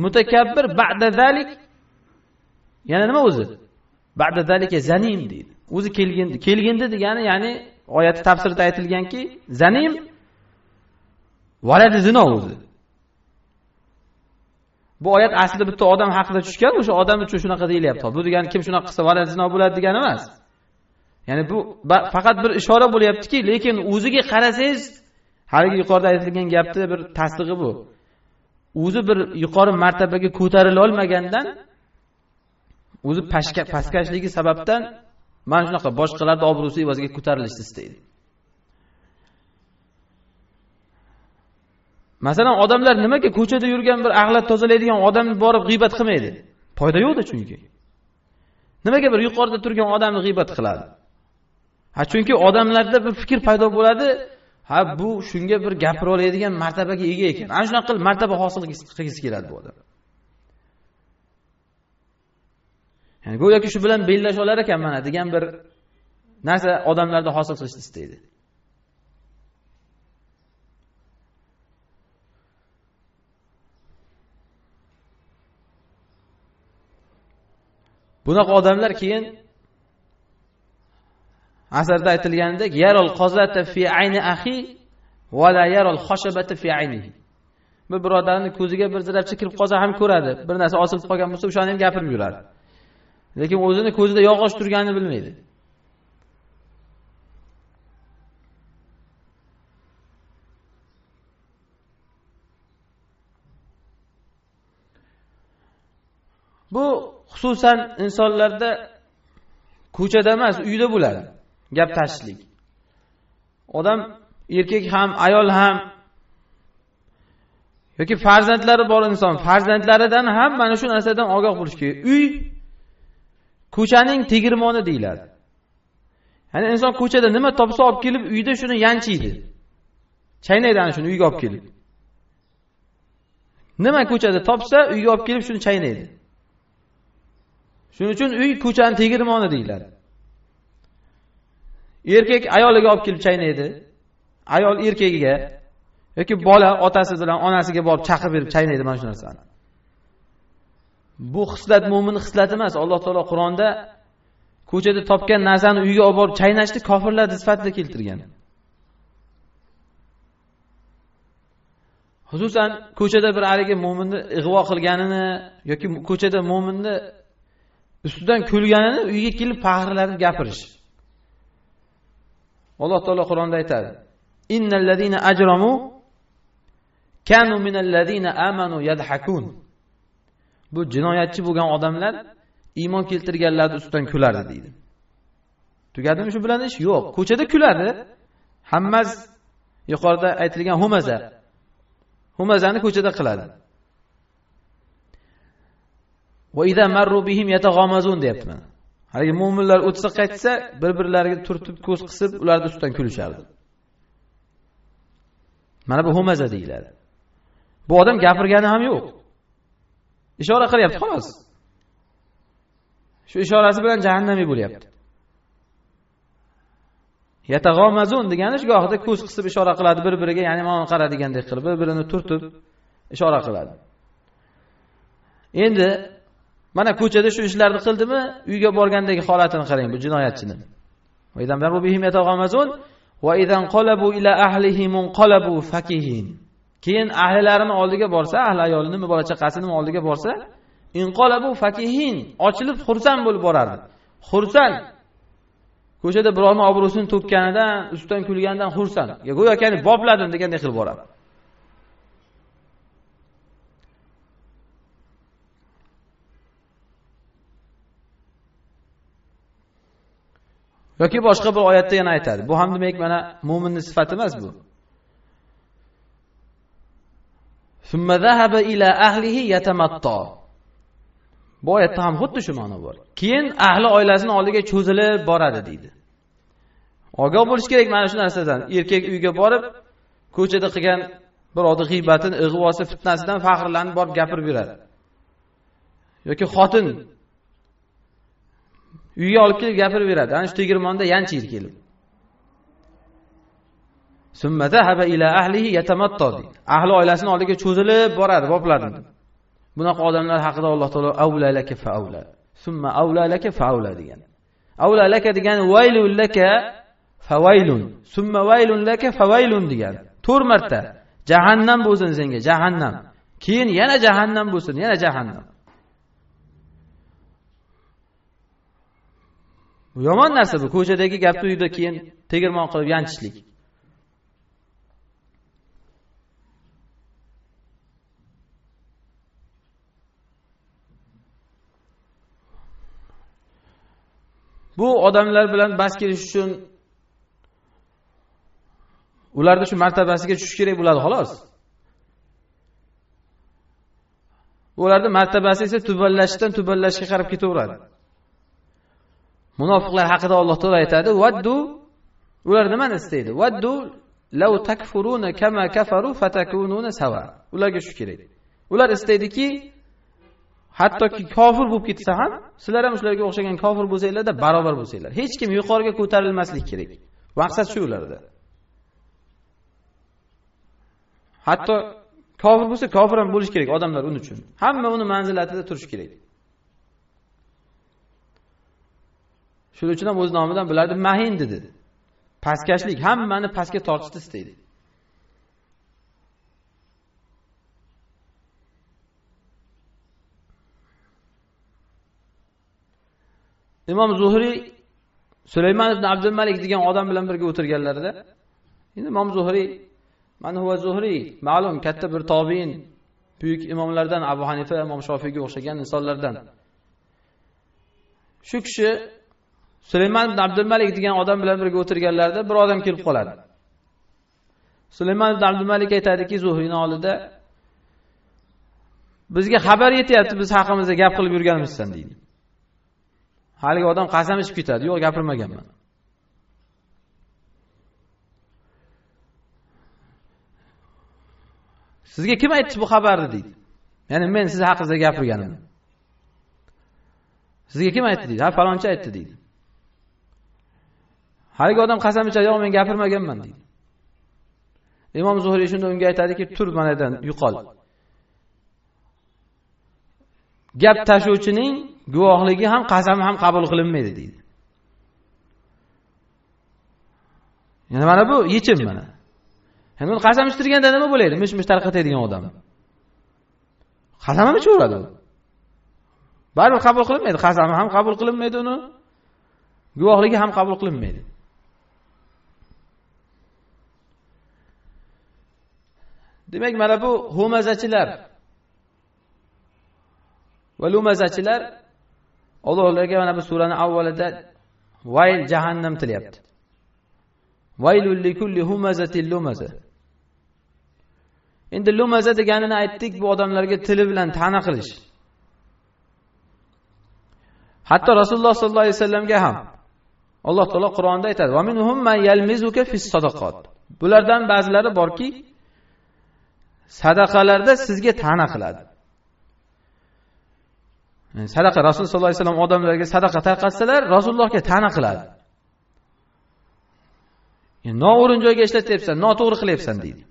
mutakabbir ba'da zalik. Yana nima o'zi? Ba'da zalika zanim deydi. O'zi kelgindi degani, ya'ni oyat tafsirida aytilganki, zanim valad zino o'zi. Bu oyat aslida bitta odam haqida tushgan, o'sha odam uchun shunaqa deyilyapti. Bu degani kim shunaqa qilsa valad zino bo'ladi degani emas. Ya'ni bu faqat bir ishora bo'lyaptiki, lekin o'ziga qarasangiz, haligi yuqorida aytilgan gapning bir tasdig'i bu. O'zi bir yuqori martabaga ko'tarila olmagandan, o'zi pastkashligi sababdan mana shunaqa boshqalarning obro'si evaziga ko'tarilishni istaydi. Masalan, odamlar nimaga ko'chada yurgan bir axlat tozalaydigan odamni borib g'iybat qilmaydi? Foyda yo'qda chunki. Nimaga bir yuqorida turgan odamni g'iybat qiladi? Chunki odamlarda bir fikr paydo bo'ladi, bu shunga bir gapira oladigan martabaga ega ekan. Ana shunaqa qilib martaba hosil qilgisi keladi bu odam. Ya'ni go'yoki shu bilan bellasha olar ekan mana degan bir narsa odamlarda hosil qilishni istaydi. Bunaqa odamlar keyin asarda aytilganidek yarol qozata fi ayni axi va la yarol khashabata fi aynihi. Bu birodarning ko'ziga bir zirabcha kirib qolsa ham ko'radi. Bir narsa osilib qolgan bo'lsa, o'shani ham gapirib yuradi. Lekin o'zini ko'zida yog'och turganini bilmaydi. Bu xususan insonlarda ko'chada emas, uyda bo'ladi. Gap tashishlik. Odam erkak ham, ayol ham yoki farzandlari bor inson, farzandlaridan ham mana shu narsadan ogoh bo'lish kerak. Uy ko'chaning tegirmoni deyiladi. Ya'ni inson ko'chada nima topsa olib kelib uyda shuni yanchiydi. Chaynaydi ana shuni uyga olib kelib. Nima ko'chada topsa uyga olib kelib shuni chaynaydi. Shuning uchun uy ko'chaning tegirmoni deyiladi. Erkak ayoliga olib kelib chaynaydi. Ayol erkagiga yoki bola otasi bilan onasiga borib chaqirib berib chaynaydi mana shu narsani. Bu xislat mo'min xislati emas. Alloh taolo Qur'onda ko'chada topgan narsani uyga olib borib chaynashni kofirlar sifatida keltirgan. Xususan ko'chada bir haligi mo'minni ig'vo qilganini yoki ko'chada mo'minni ustidan kulganini uyga kelib faxrlanib gapirish. Alloh taolo Qur'onda aytadi: "Innal ladina ajramu kanu minal ladina amanu yadhakun." Bu jinoyatchi bo'lgan odamlar iymon keltirganlarning ustidan kulardi deydi. Tugadimi shu bilan ish? Yo'q. Ko'chada kuladi. Hammasi yuqorida aytilgan humaza. Humazani ko'chada qiladi. Va idza marru bihim yataghamazun deyapti mana. Haligi mu'minlar o'tsa qaytsa, bir-birlariga turtib ko'z qisib, ularning ustidan kulishardi. Mana bu humaza deyiladi. Bu odam gapirgani ham yo'q. Ishora qilyapti xolos. Shu ishorasi bilan jahannamiy bo'lyapti. Yataghamazun degani shu gohida ko'z qisib ishora qiladi bir-biriga, ya'ni mana qara degandek qilib, bir-birini turtib ishora qiladi. Endi mana ko'chada shu ishlarni qildimi, uyga borgandagi holatini qarang bu jinoyatchini. Va idan bihim yataghamazun va idan qalabu ila ahlihim munqalabu fakihin. Keyin ahlilarini oldiga borsa, ahli ayolini, bola chaqasini oldiga borsa, inqalabu fakihin, ochilib xursand bo'lib borardi. Xursand. Ko'chada birovning obro'sini to'kkanidan, ustidan kulganidan xursand. Go'yo kani bopladim degandek qilib boradi. Yoki boshqa bir oyatda yana aytadi. Bu ham demak mana mu'minning sifati emas bu. Summa zahaba ila ahlihi yatamatta. Bu oyatda ham xuddi shu ma'no bor. Keyin ahli oilasining oldiga cho'zilib boradi deydi. Ogoh bo'lish kerak mana shu narsadan. Erkak uyga borib, ko'chada qilgan birovning g'iybatini, ig'vosi, fitnasidan faxrlanib borib gapirib yuradi. Yoki xotin uyga olib kelib gapirib beradi. Ana shu tegirmonda yanchiydi kelib. Summa zahaba ila ahlihi yatamatta. Ahli oilasining oldiga cho'zilib boradi, bopladi. Bunaqa odamlar haqida Alloh taolo avla laka fa avla. Summa avla laka fa avla degan. Avla laka degani vaylun laka fa vaylun. Summa vaylun laka fa vaylun degan. 4 marta jahannam bo'lsin senga, jahannam. Keyin yana jahannam bo'lsin, yana jahannam. Bu yomon narsa bu. Ko'chadagi gapni uyda keyin tegirmon qilib yanchishlik. Bu odamlar bilan bas kelish uchun ularning shu martabasiga tushish kerak bo'ladi xolos. ularning martabasi esa tubanlashga qarab ketaveradi. Munofiqlar haqida Alloh taolo aytadi: "Vaddu", ular nimani istaydi? "Vaddu law takfuruna kama kafaru fatakununa sawa." Ularga shu kerak. Ular istaydiki, hattoki kofir bo'lib ketsa ham, sizlar ham shularga o'xshagan kofir bo'lsanglar-da barobar bo'lsanglar. Hech kim yuqoriga ko'tarilmaslik kerak. Maqsad shu ularda. Hatto kofir bo'lsa, kofir ham bo'lish kerak odamlar uning uchun. Hamma uni manzilatida turish kerak. Shuning uchun ham o'z nomidan bularni mahin dedi. Pastkashlik, hammani pastga tortishni istaydi. Imom Zuhriy Sulaymon ibn Abdul Malik degan odam bilan birga o'tirganlarida, endi Imom Zuhriy, man huwa Zuhriy, ma'lum katta bir tobiin, buyuk imomlardan, Abu Hanifa, Imom Shofiyga o'xshagan insonlardan. Shu kishi Sulaymon ibn Abdul Malik degan odam bilan birga o'tirganlarida bir odam kelib qoladi. Sulaymon ibn Abdul Malik aytadiki, Zuhriyning oldida, bizga xabar yetyapti, biz haqimizda gap qilib yurganimizsan deydi. Haligi odam qasam ichib ketadi, yo'q gapirmaganman. Sizga kim aytdi bu xabarni deydi. Ya'ni men siz haqingizda gapirganim. Sizga kim aytdi deydi. Ha, falonchi aytdi deydi. Haligi odam qasam ichadi, yo'q men gapirmaganman deydi. Imom Zuhriy shunda unga aytadiki, tur manadan yuqol. Gap tashuvchining guvohligi ham qasami ham qabul qilinmaydi deydi. Yana mana bu yechim mana. Endi uni qasam ichtirganda nima bo'ladi? Mish-mish tarqatadigan odam. Qasam ham ichaveradi u. Baribir qabul qilinmaydi, qasami ham qabul qilinmaydi uni. Guvohligi ham qabul qilinmaydi. Demak, mana bu humazachilar va lumazachilar Alloh ularga mana bu suraning avvalida vayl jahannam tilayapti. Vaylul likulli humazatil lumaza. Endi lumaza deganini aytdik, bu odamlarga tili bilan ta'na qilish. Hatto Rasululloh sollallohu alayhi vasallamga ham Alloh taolo Qur'onda aytadi: "Va minhum man yalmizuka fis sadaqat." Bulardan ba'zilari borki, sadaqalarda sizga ta'na qiladi. Sadaqa Rasululloh sollallohu alayhi vasallam odamlarga sadaqa tarqatsalar, Rasulullohga ta'na qiladi. Noo'rin joyga ishlatyapsan, noto'g'ri qilyapsan deydi.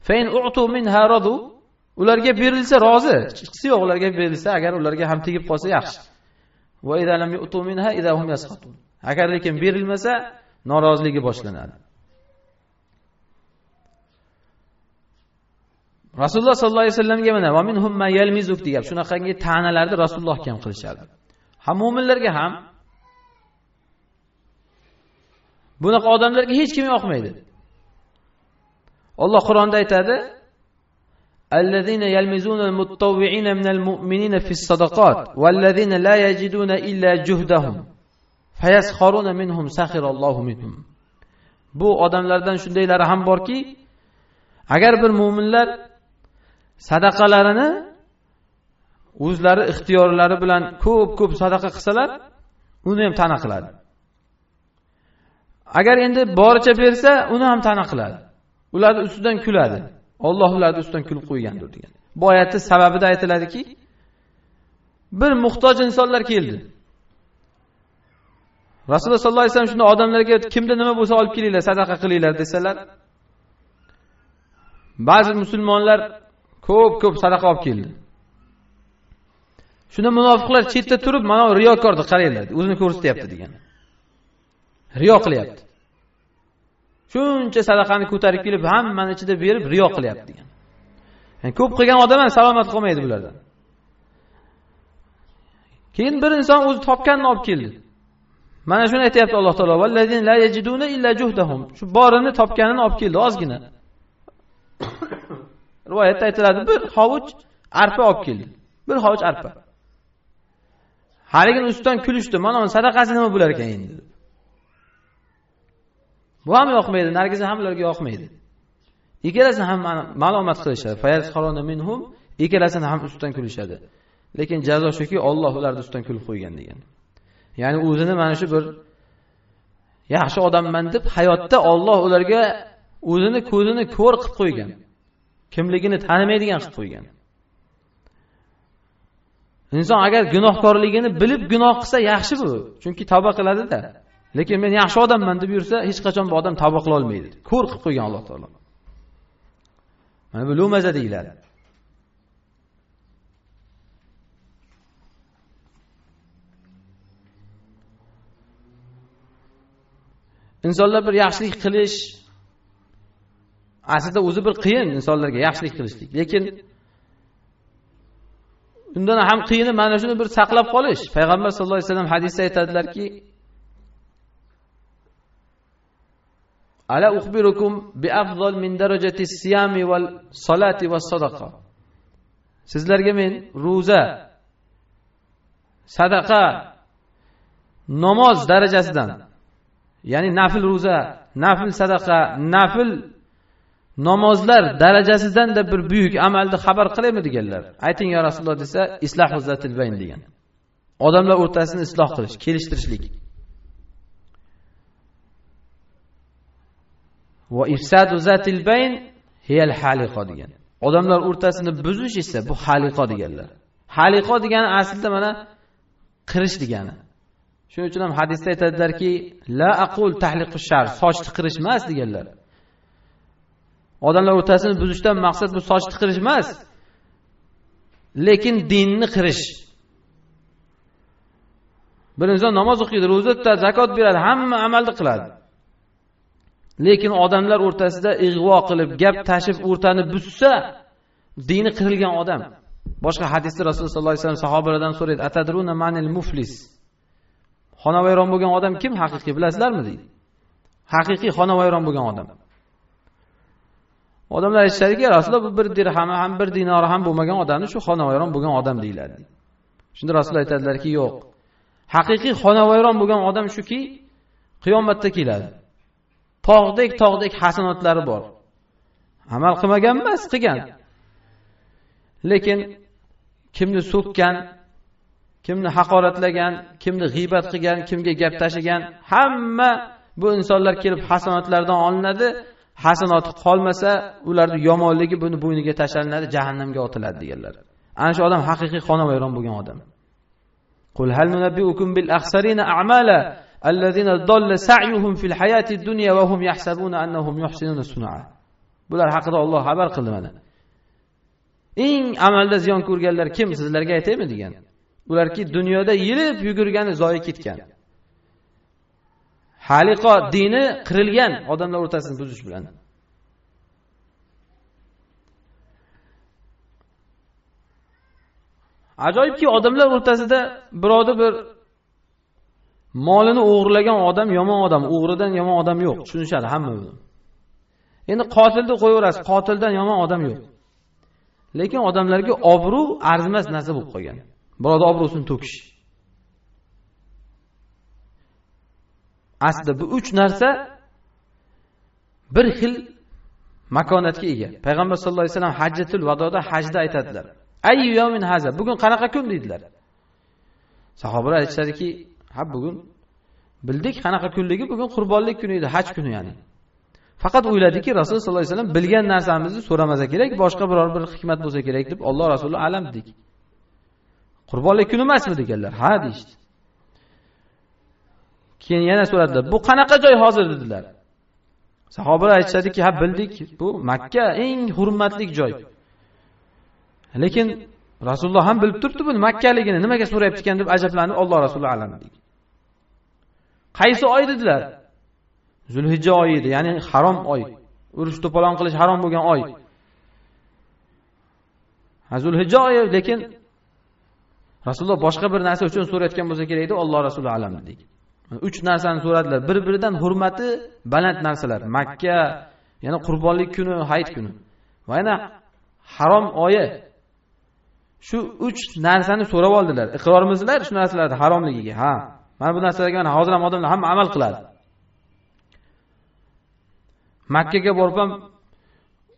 Fa in u'tu minha radu, ularga berilsa rozi, chiqsi yo'q ularga berilsa, agar ularga ham tegib qolsa yaxshi. Va idza lam yu'tu minha idza hum yasqatun. Agar lekin berilmasa, noroziligi boshlanadi. Rasululloh sollallohu alayhi vasallamga mana va minhum ma yalmizuk degan shunaqangi ta'nalarni Rasulullohga ham qilishadi. Ham mu'minlarga ham bunaqa odamlarga hech kim yoqmaydi. Alloh Qur'onda aytadi: "Allazina yalmizunal muttawwi'ina minal mu'minina fis sadaqat wallazina la yajiduna illa juhdahum fayaskharuna minhum sakhirallohu minhum." Bu odamlardan shundaylari ham borki, agar bir mu'minlar sadaqalarini o'zlari ixtiyorlari bilan ko'p sadaqa qilsalar, uni ham ta'na qiladi. Agar endi boricha bersa, uni ham ta'na qiladi. Ularning ustidan kuladi. Alloh ularning ustidan kulib qo'ygandir degan. Bu oyatning sababida aytiladiki, bir muhtoj insonlar keldi. Rasululloh sollallohu alayhi vasallam shunda odamlarga kimda nima bo'lsa olib kelinglar, sadaqa qilinglar desalar, ba'zi musulmonlar ko'p sadaqa olib keldi. Shunda munofiqlar chetda turib, mana riyokorni qaranglar, o'zini ko'rsatyapti degan. Riyo qilyapti. Shuncha sadaqani ko'tarib kelib, hammani ichida berib riyo qilyapti degan. Ya'ni ko'p qilgan odam ham salomat qolmaydi bulardan. Keyin bir inson o'zi topganini olib keldi. Mana shuni aytayapti Alloh taolo: "Vallazina la yajiduna illa juhdahum." Shu borini topganini olib keldi, ozgina. Rivoyatda aytiladi, bir hovuch arpa olib keldi. Bir hovuch arpa. Haligini ustidan kulishdi. Mana uni sadaqasi nima bo'lar ekan endi? Bu ham yoqmaydi, nargiza ham ularga yoqmaydi. Ikkalasi ham ma'lumot qilishadi. Fayaskharuna minhum ikkalasini ham ustidan kulishadi. Lekin jazo shuki, Alloh ularni ustidan kulib qo'ygan degan. Ya'ni o'zini mana shu bir yaxshi odamman deb hayotda Alloh ularga o'zini ko'zini ko'r qilib qo'ygan. Kimligini tanimaydigan qilib qo'ygan. Inson agar gunohkorligini bilib gunoh qilsa yaxshi bu. Chunki tavba qiladi-da. Lekin men yaxshi odamman deb yursa, hech qachon bu odam tavba qila olmaydi. Ko'r qilib qo'ygan Alloh taolo. Mana bu lumaza deyiladi. Insonlar bir yaxshilik qilish aslida o'zi bir qiyin insonlarga yaxshilik qilishlik. Lekin undan ham qiyini mana shuni bir saqlab qolish. Payg'ambar sollallohu alayhi vasallam hadisda aytadilarki: "Ala ukhbirukum bi afdal min darajati siyami wal salati was sadaqa." Sizlarga men roza, sadaqa, namoz darajasidan, ya'ni nafil roza, nafil sadaqa, nafil namozlar darajasidan da bir buyuk amalni xabar qilaymi deganlar. Ayting ya Rasululloh desa, islahu zatil bayn degan. Odamlar o'rtasini isloh qilish, kelishtirishlik. Va ifsadu zatil bayn hiyal haliqa degan. Odamlar o'rtasini buzish esa bu haliqa deganlar. Haliqa degani aslida mana qirish degani. Shuning uchun ham hadisda aytadilarki, la aqul tahliqus shar, sochni qirish emas deganlar. Odamlar o'rtasini buzishdan maqsad bu soch tiqirish emas, lekin dinni qirish. Bir inson namoz o'qiydi, roza tutadi, zakot beradi, hamma amalni qiladi. Lekin odamlar o'rtasida ig'vo qilib, gap tashib o'rtani buzsa, dini qirilgan odam. Boshqa hadisda Rasululloh sollallohu alayhi vasallam sahobalardan so'raydi: "Atadruna manil muflis?" Xonavayron bo'lgan odam kim haqiqiy bilasizlarmi deydi. Haqiqiy xonavayron bo'lgan odam. Odamlar aytishadiki, Rasululloh bu bir dirham ham bir dinori ham bo'lmagan odamni shu xonavayron bo'lgan odam deyiladi. Shunda Rasululloh aytadilarki, yo'q. Haqiqiy xonavayron bo'lgan odam shuki, qiyomatda keladi. Tog'dek hasanotlari bor. Amal qilmagan emas, qilgan. Lekin kimni so'kkan, kimni haqoratlagan, kimni g'iybat qilgan, kimga gap tashigan, hamma bu insonlar kelib hasanotlardan olinadi. Hasanoti qolmasa, ularning yomonligi buni bo'yniga tashlanadi, jahannamga otiladi deganlar. Ana shu odam haqiqiy xonavayron bo'lgan odam. Qul hal nunabbiukum bil akhsarina a'mala allazina dalla sa'yuhum fil hayatid dunya wa hum yahsabuna annahum yuhsinuna sun'a. Bular haqida Alloh xabar qildi mana. Eng amalda ziyon ko'rganlar kim sizlarga aytaymi degan. Ularki dunyoda yilib yugurgani zoyi ketgan. Haliqo dini qirilgan odamlar o'rtasini buzish bilan. Ajoyibki odamlar o'rtasida birovda bir molini o'g'irlagan odam yomon odam, o'g'ridan yomon odam yo'q. Tushunishadi hamma buni. Endi qotilni qo'yaverasiz, qotildan yomon odam yo'q. Lekin odamlarga obro' arzimas narsa bo'lib qolgan. Birovda obro'sini to'kish. Aslida bu uch narsa bir xil makonatga ega. Payg'ambar sollallohu alayhi vasallam hajjatul vadoda hajda aytadilar. Ayyu yawmin haza, bugun qanaqa kun deydilar. Sahobalar aytishadiki, ha bugun bildik qanaqa kunligi, bugun qurbonlik kuni edi, haj kuni ya'ni. Faqat o'yladiki, Rasululloh sollallohu alayhi vasallam bilgan narsamizni so'ramasa kerak, boshqa biror bir hikmat bo'lsa kerak deb Alloh Rasuli alam dedik. Qurbonlik kuni emasmi deganlar? Ha deydi. Keyin yana so'radilar, bu qanaqa joy hozir dedilar. Sahobalar aytishadiki, ha bildik, bu Makka eng hurmatli joy. Lekin Rasululloh ham bilib turibdi buni Makkaligini, nimaga so'rayapti ekan deb ajablanib Alloh Rasuli alam dedi. Qaysi oy dedilar? Zulhijja oyi edi, ya'ni harom oy. Urush to'polon qilish harom bo'lgan oy. Ha Zulhijja oyi, lekin Rasululloh boshqa bir narsa uchun so'rayotgan bo'lsa kerak edi, Alloh Rasuli alam dedi. Uch narsani so'radilar. Bir-biridan hurmati baland narsalar. Makka, yana qurbonlik kuni, hayit kuni. Va yana harom oyi. Shu uch narsani so'rab oldilar. Iqrorimizlar shu narsalarning haromligiga. Ha, mana bu narsalarga mana hozir ham odamlar hamma amal qiladi. Makkaga borib ham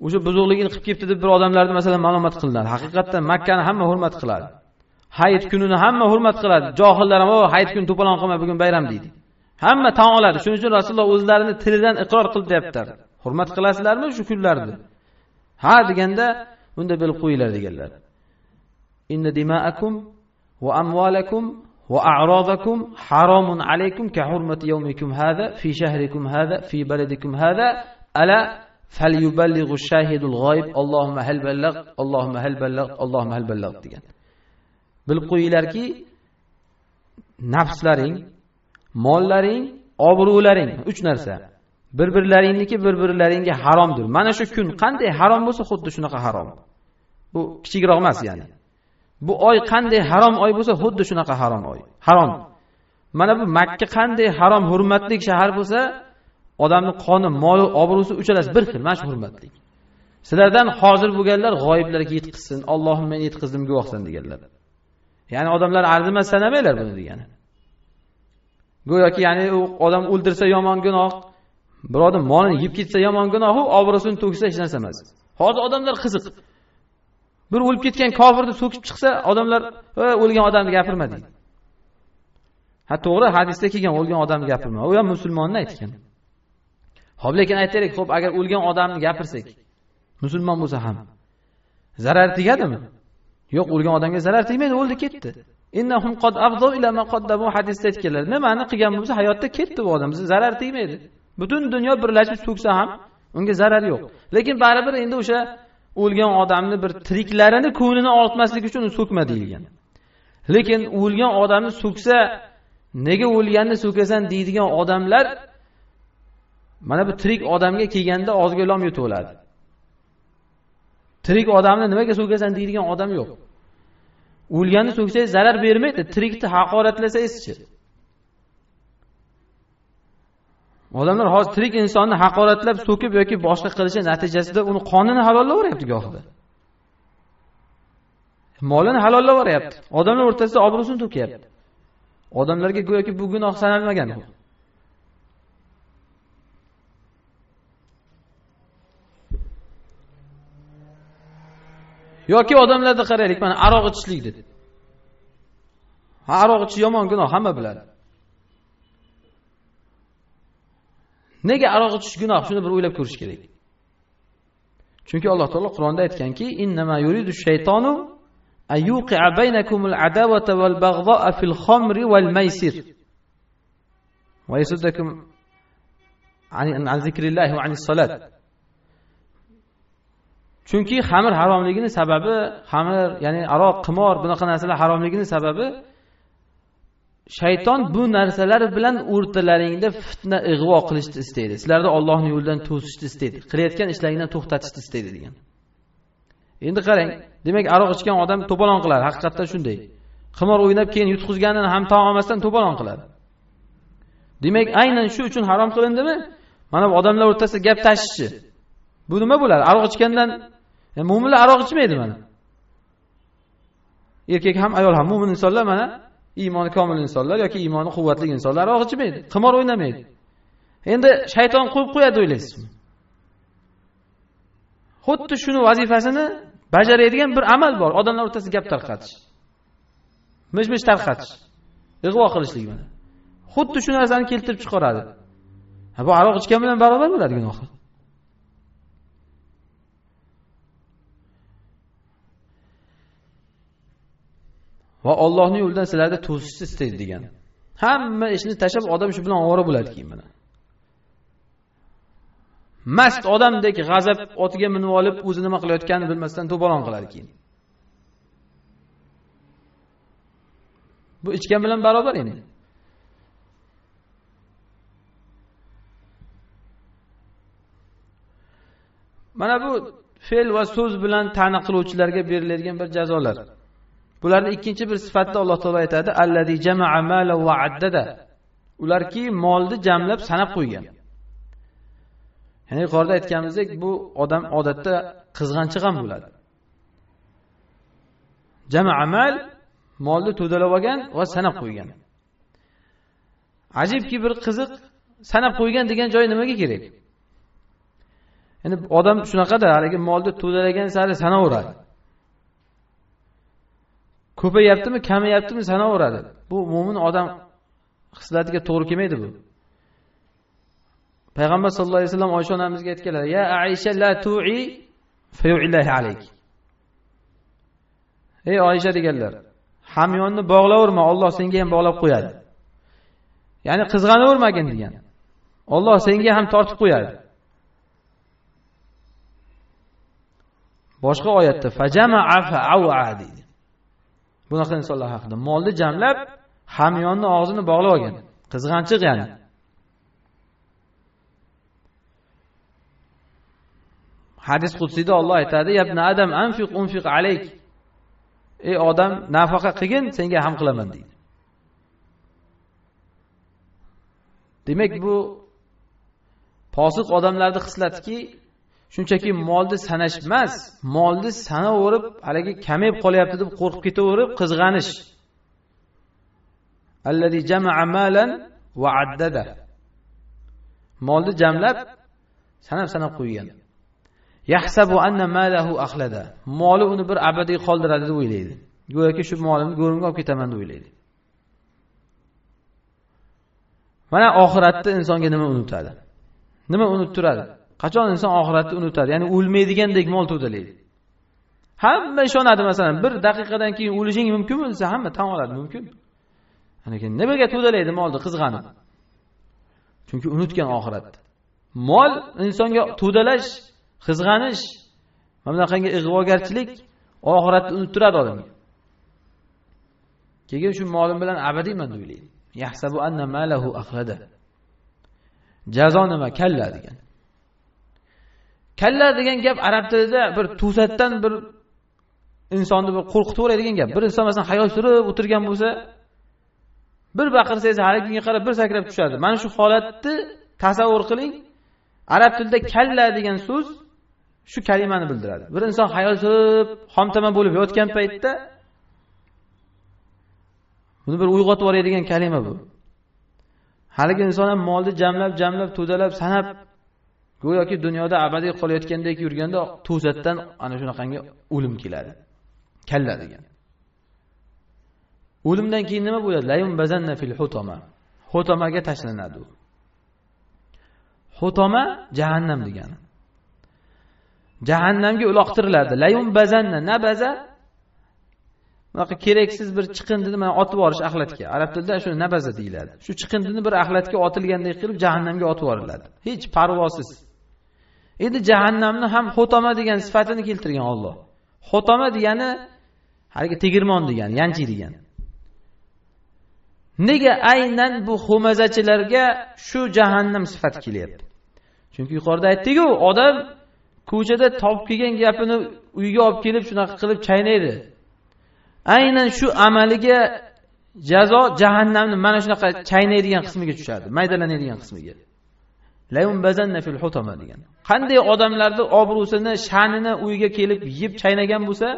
o'sha buzuqligini qilib ketdi deb bir odamlarni masalan ma'lumot qilinadi. Haqiqatdan Makkani hamma hurmat qiladi. Hayit kunini hamma hurmat qiladi. Johillar ham hayit kuni to'polon qilma, bugun bayram deydi. Hamma tan oladi. Shuning uchun Rasululloh o'zlarini tilidan iqror qilib deyaptilar. Hurmat qilasizlarmi shu kunlarni? Ha deganda unda bilib qo'yinglar deganlar. Inna dima'akum va amwalakum va a'radakum haramun alaykum ka hurmati yawmikum hada fi shahrikum hada fi baladikum hada ala falyuballighu ash-shahidul g'oyib Allohumma hal ballagh Allohumma hal ballagh Allohumma hal ballagh degan. Bilib qo'yinglarki, nafslaring, mollaring, obro'laring 3 narsa. Bir-birlaringniki bir-birlaringga haromdir. Mana shu kun qanday harom bo'lsa, xuddi shunaqa harom. Bu kichikroq emas, ya'ni. Bu oy qanday harom oy bo'lsa, xuddi shunaqa harom oy. Harom. Mana bu Makka qanday harom, hurmatli shahar bo'lsa, odamning qoni, moli, obro'si uchalasi bir xil, mana shu hurmatli. Sizlardan hozir bo'lganlar g'oyiblarga yetqizsin. Allohim men yetqizdim guvohsan deganlar. Ya'ni odamlar arzimas sanamaylar buni degani. Go'yoki ya'ni u odam o'ldirsa yomon gunoh, bir odam molini yeb ketsa yomon gunoh, obro'sini to'ksa hech narsa emas. Hozir odamlar qiziq. Bir o'lib ketgan kofirni so'kib chiqsa, odamlar o'lgan odamni gapirma deydi. Ha to'g'ri, hadisda kelgan o'lgan odamni gapirma. U ham musulmonni aytgan. Xo'p, lekin aytaylik, xo'p, agar o'lgan odamni gapirsak, musulmon bo'lsa ham zarar tegadimi? Yo'q, o'lgan odamga zarar tegmaydi, o'ldi ketdi. Innahum qad afdhu ila ma qaddamu hadisda aytganlar. Nimani qilgan bo'lsa, hayotda ketdi bu odam, zarar tegmaydi. Butun dunyo birlashib so'ksa ham unga zarar yo'q. Lekin baribir endi o'sha o'lgan odamni bir tiriklarini, ko'nglini oltmaslik uchun so'kma deyilgan. Lekin o'lgan odamni so'ksa, nega o'lganni so'kasan deydigan odamlar mana bu tirik odamga kelganda ozga lom yutib oladi. Tirik odamni nimaga so'kasan deydigan odam yo'q. O'lganni so'ksangiz zarar bermaydi, tirikni haqoratlasangiz-chi. Odamlar hozir tirik insonni haqoratlab so'kib yoki boshqa qilishi natijasida uni qonini halollayapti gohida. Molini halollayapti. Odamlar o'rtasida obro'sini to'kyapti. Odamlarga go'yoki bu gunoh sanalmagan. Yoki odamlarda qaraylik, mana aroq ichishlik dedi. Ha, aroq ichish yomon gunoh, hamma biladi. Nega aroq ichish gunoh? Shuni bir o'ylab ko'rish kerak. Chunki Alloh taolo Qur'onda aytganki, "Innama yuridu shaytonu ayyuqi'a baynakumul adawata wal baghdha'a fil khamri wal maysir wa yasuddakum an zikrillahi wa anis salat." Chunki xamir haromligining sababi, xamir, ya'ni aroq, qimor, bunaqa narsalar haromligining sababi shayton bu narsalar bilan o'rtalaringda fitna, ig'vo qilishni istaydi. Sizlarni Allohning yo'lidan to'sishni istaydi. Qilayotgan ishlaringdan to'xtatishni istaydi degan. Endi qarang, demak aroq ichgan odam to'polon qiladi, haqiqatda shunday. Qimor o'ynab keyin yutqizganini ham tan olmasdan to'polon qiladi. Demak, aynan shu uchun harom qilindimi? Mana bu odamlar o'rtasida gap tashishchi. Bu nima bo'ladi? Aroq ichgandan mo'minlar aroq ichmaydi mana. Erkak ham, ayol ham mo'min insonlar mana iymoni komil insonlar yoki iymoni quvvatli insonlar aroq ichmaydi, qimor o'ynamaydi. Endi shayton qo'yib qo'yadi o'ylaysizmi? Xuddi shuni vazifasini bajaradigan bir amal bor, odamlar o'rtasida gap tarqatish. Mish-mish tarqatish. Ig'vo qilishlik mana. Xuddi shu narsani keltirib chiqaradi. Ha, bu aroq ichgan bilan barobar bo'ladi gunoh. Va Allohning yo'lidan sizlarga to'sishni istaydi degan. Hamma ishni tashab odam shu bilan ovora bo'ladi keyin mana. Mast odamdek g'azab otiga minib olib, o'zi nima qilayotganini bilmasdan to'polon qiladi keyin. Bu ichgan bilan barobar endi. Mana bu fe'l va so'z bilan ta'na qiluvchilarga beriladigan bir jazolar. Bularning ikkinchi bir sifatida Alloh taolo aytadi: "Allazi jama'a mala va addada." Ularki molni jamlab sanab qo'ygan. Ya'ni yuqorida aytganimizdek, bu odam odatda qizg'anchiq ham bo'ladi. Jama'a mal, molni to'dalab olgan va sanab qo'ygan. Ajibki bir qiziq, sanab qo'ygan degan joy nimaga kerak? Endi odam shunaqada, haligi molni to'dalagan sari sanaveradi. Ko'payaptimi, kamayaptimi sanaveradi. Bu mo'min odam xislatiga to'g'ri kelmaydi bu. Payg'ambar sollallohu alayhi vasallam Oysha onamizga aytganlar: "Ya Aisha la tu'i fayu'illahi alayk." Ey Oysha deganlar, hamyonni bog'laverma, Alloh senga ham bog'lab qo'yadi. Ya'ni qizg'anavermagin degan. Alloh senga ham tortib qo'yadi. Boshqa oyatda fajama'a fa'awa deydi. Bunaqa insonlar haqida molni jamlab, hamyonni og'zini bog'lab olgan. Qizg'anchiq ya'ni. Hadis qudsiyda Alloh aytadi: "Ya ibn Adam unfiq alayk." Ey odam, nafaqa qilgin, senga ham qilaman deydi. Demak bu posiq odamlarning xislatiki, shunchaki molni sanash emas, molni sanaverib, haligi kamayib qolyapti deb qo'rqib ketaverib, qizg'anish. Allazi jama'a malan va addada. Molni jamlab, sanab qo'ygan. Yahsabu anna malahu akhlada. Moli uni bir abadiy qoldiradi deb o'ylaydi. Go'yoki shu molimni go'rimga olib ketaman deb o'ylaydi. Mana oxiratda insonga nima unutadi? Nima unuttiradi? Qachon inson oxiratni unutadi? Ya'ni o'lmaydigandek mol to'dalaydi. Hamma ishonadi, masalan, bir daqiqadan keyin o'lishing mumkinmi desa, hamma tan oladi, mumkin. Lekin nimaga to'dalaydi molni qizg'anib? Chunki unutgan oxiratni. Mol insonga to'dalash, qizg'anish, mana bunaqangi ig'vogarchilik oxiratni unuttiradi odamga. Keyin shu molim bilan abadiyman deb o'ylaydi. Yahsabu anna malahu akhlada. Jazo nima? Kalla degan. Kalla degan gap arab tilida bir to'satdan bir insonni bir qo'rqitaveradigan gap. Bir inson masalan xayol surib o'tirgan bo'lsa, bir baqirsangiz haligiga qarab bir sakrab tushadi. Mana shu holatni tasavvur qiling. Arab tilida kalla degan so'z shu kalimani bildiradi. Bir inson xayol surib, xomtama bo'lib yotgan paytda buni bir uyg'otib yuboradigan kalima bu. Haligi inson ham molni jamlab, to'dalab, sanab go'yoki dunyoda abadiy qolayotgandek yurganda to'satdan ana shunaqangi o'lim keladi. Kalla degan. O'limdan keyin nima bo'ladi? Layum bazanna fil hutama. Hutamaga tashlanadi u. Hutama jahannam degani. Jahannamga uloqtiriladi. Layum bazanna, nabaza bunaqa keraksiz bir chiqindini mana otib yuborish axlatga. Arab tilida shuni nabaza deyiladi. Shu chiqindini bir axlatga otilgandek qilib jahannamga otib yuboriladi. Hech parvosiz. Endi jahannamni ham hutama degan sifatini keltirgan Alloh. Hutama degani haligi tegirmon degani, yanchi degani. Nega aynan bu xumazachilarga shu jahannam sifati kelyapti? Chunki yuqorida aytdik-ku, odam ko'chada topib kelgan gapini uyga olib kelib shunaqa qilib chaynaydi. Aynan shu amaliga jazo jahannamni mana shunaqa chaynaydigan qismiga tushadi, maydalanadigan qismiga. Layum bazanna fil hutama degan. Qanday odamlarning obro'sini, sha'nini uyga kelib yeb chaynagan bo'lsa,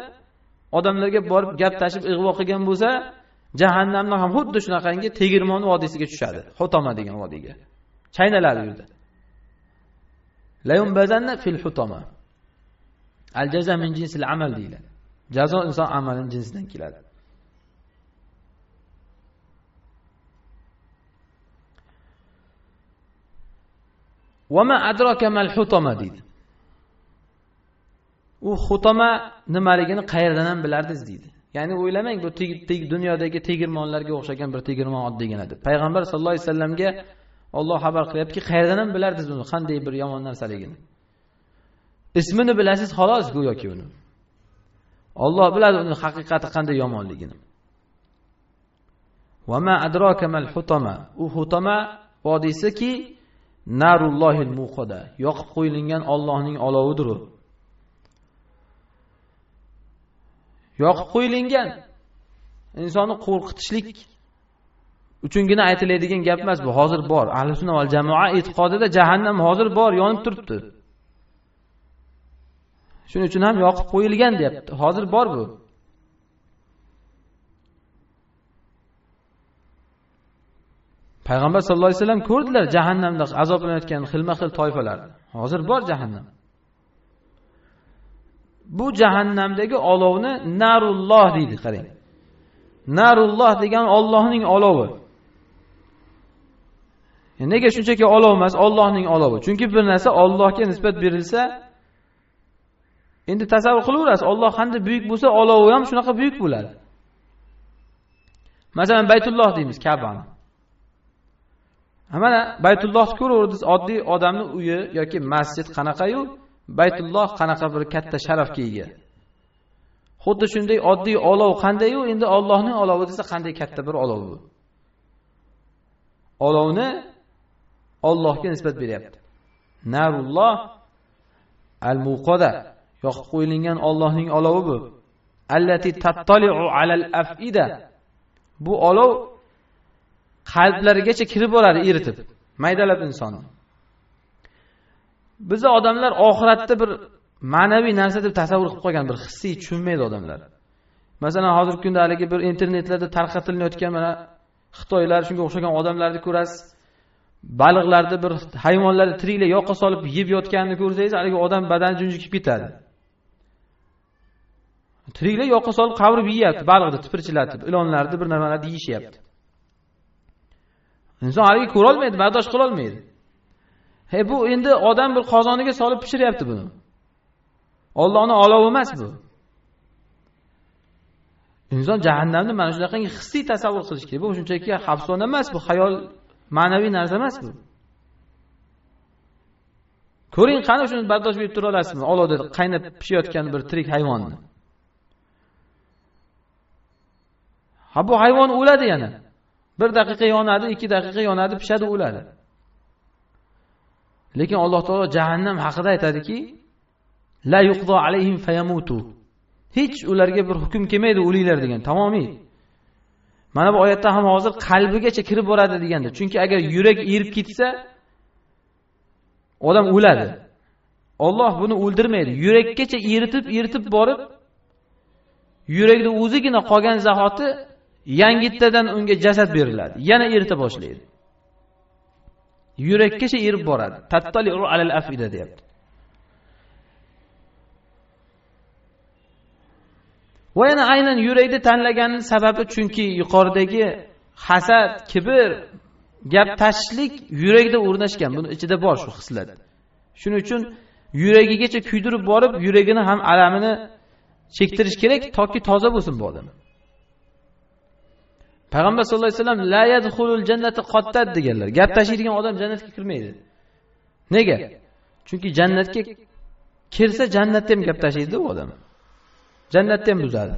odamlarga borib gap tashib ig'vo qilgan bo'lsa, jahannamning ham xuddi shunaqangi tegirmon vodiysiga tushadi. Hutama degan vodiyga. Chaynaladi u yerda. Layum bazanna fil hutama. Al jaza min jinsil amal deyiladi. Jazo inson amalining jinsidan keladi. Va ma adraka mal hutama deydi. U hutama nimaligini qayerdan ham bilardingiz deydi. Ya'ni o'ylamang, bu dunyodagi tegirmonlarga o'xshagan bir tegirmon oddiygina deb. Payg'ambar sollallohu alayhi vasallamga Alloh xabar qilyaptiki, qayerdan ham bilardingiz uni, qanday bir yomon narsaligini. Ismini bilasiz xolos go'yoki uni. Alloh biladi uni haqiqati qanday yomonligini. Va ma adraka mal hutama. U hutama vodiysiki narullohil muqada. Yoqib qo'yilgan Allohning olovidir u. Yoqib qo'yilgan insonni qo'rqitishlik uchungina aytiladigan gap emas bu, hozir bor. Ahli sunna val jamoa e'tiqodida jahannam hozir bor, yonib turibdi. Shuning uchun ham yoqib qo'yilgan deyapti. Hozir bor bu. Payg'ambar sollallohu alayhi vasallam ko'rdilar jahannamda azoblanayotgan xilma-xil toifalarni. Hozir bor jahannam. Bu jahannamdagi olovni narulloh deydi, qarang. Narulloh degan Allohning olovi. Nega shunchaki olov emas, Allohning olovi? Chunki bir narsa Allohga nisbat berilsa, endi tasavvur qilaverasiz, Alloh qanday buyuk bo'lsa, olovi ham shunaqa buyuk bo'ladi. Masalan, Baytulloh deymiz, Ka'bani. Mana Baytullohni ko'raverasiz, oddiy odamning uyi yoki masjid qanaqa-yu, Baytulloh qanaqa bir katta sharafga ega. Xuddi shunday oddiy olov qanday-yu, endi Allohning olovi desa qanday katta bir olov bu. Olovni Allohga nisbat beryapti. Narulloh al-muqada, yoqib qo'yilgan Allohning olovi bu. Allati tattali'u alal afida. Bu olov qalblarigacha kirib boradi, eritib, maydalab insonni. Biz odamlar oxiratda bir ma'naviy narsa deb tasavvur qilib qo'ygan, bir hissiy tushunmaydi odamlar. Masalan, hozirgi kunda haligi bir internetlarda tarqatilayotgan mana Xitoylar shunga o'xshagan odamlarni ko'rasiz. Baliqlarni bir hayvonlarni tiriklay yoqqa solib yeb yotganini ko'rsangiz, haligi odam badani junjikib ketadi. Tiriklay yoqqa solib qavrib yeyapti, baliqni tipirchilatib, ilonlarni bir narsalarni yeyishyapti. Inson haligi ko'ra olmaydi, bardosh qila olmaydi. Bu endi odam bir qozoniga solib pishiryapti buni. Allohning olovi emas bu. Inson jahannamni mana shunaqa hissiy tasavvur qilish kerak. Bu shunchaki afsona emas, bu xayol, ma'naviy narsa emas bu. Ko'ring, qani shuni bardosh berib tura olasizmi? Olovda qaynab pishayotgan bir tirik hayvonni. Bu hayvon o'ladi yana. 1 daqiqa yonadi, 2 daqiqa yonadi, pishadi, o'ladi. Lekin Alloh taolo jahannam haqida aytadiki, la yuqdo alayhim fayamutu. Hech ularga bir hukm kelmaydi o'linglar degan, tamomiy. Mana bu oyatda ham hozir qalbigacha kirib boradi deganda. Chunki agar yurak erib ketsa, odam o'ladi. Alloh buni o'ldirmaydi. Yurakgacha eritib borib, yurakda o'zigina qolgan zahoti yangitdan unga jasad beriladi. Yana erita boshlaydi. Yurakgacha erib boradi. Tattali'u alal afida deyapti. Va yana aynan yurakni tanlaganining sababi chunki yuqoridagi hasad, kibr, gap tashishlik yurakda o'rnashgan. Buni ichida bor shu hislat. Shuning uchun yuragigacha kuydirib borib, yuragini ham alamini chektirish kerak toki toza bo'lsin bu odam. Payg'ambar sollallohu alayhi vasallam la yadkhulul jannata qattat deganlar. Gap tashiydigan odam jannatga kirmaydi. Nega? Chunki jannatga kirsa jannatda ham gap tashiydi u odam. Jannatda ham buzadi.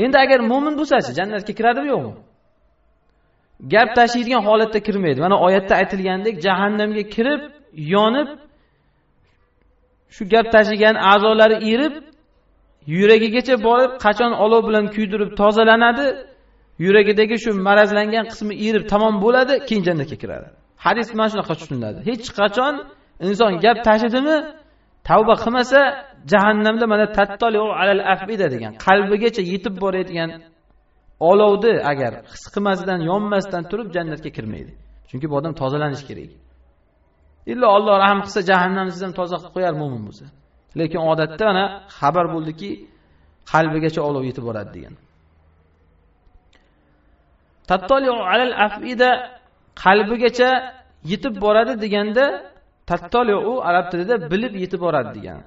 Endi agar mu'min bo'lsa-chi, jannatga kiradimi yo'qmi? Gap tashiydigan holatda kirmaydi. Mana oyatda aytilgandek, jahannamga kirib, yonib, shu gap tashigan a'zolari erib, yuragigacha borib, qachon olov bilan kuydirib tozalanadi, yuragidagi shu marazlangan qismi erib tamom bo'ladi, keyin jannatga kiradi. Hadis mana shunaqa tushuniladi. Hech qachon inson gap tashidimi, tavba qilmasa, jahannamda mana tattali'u alal afida degan, qalbigacha yetib boradigan olovni agar his qilmasdan, yonmasdan turib jannatga kirmaydi. Chunki bu odam tozalanish kerak. Illo Alloh rahim qilsa jahannamni ham toza qilib qo'yar mu'min bo'lsa. Lekin odatda mana xabar bo'ldiki, qalbigacha olov yetib boradi degan. Tattali'u alal afida qalbigacha yetib boradi deganda, tattali'u arab tilida bilib yetib boradi degan.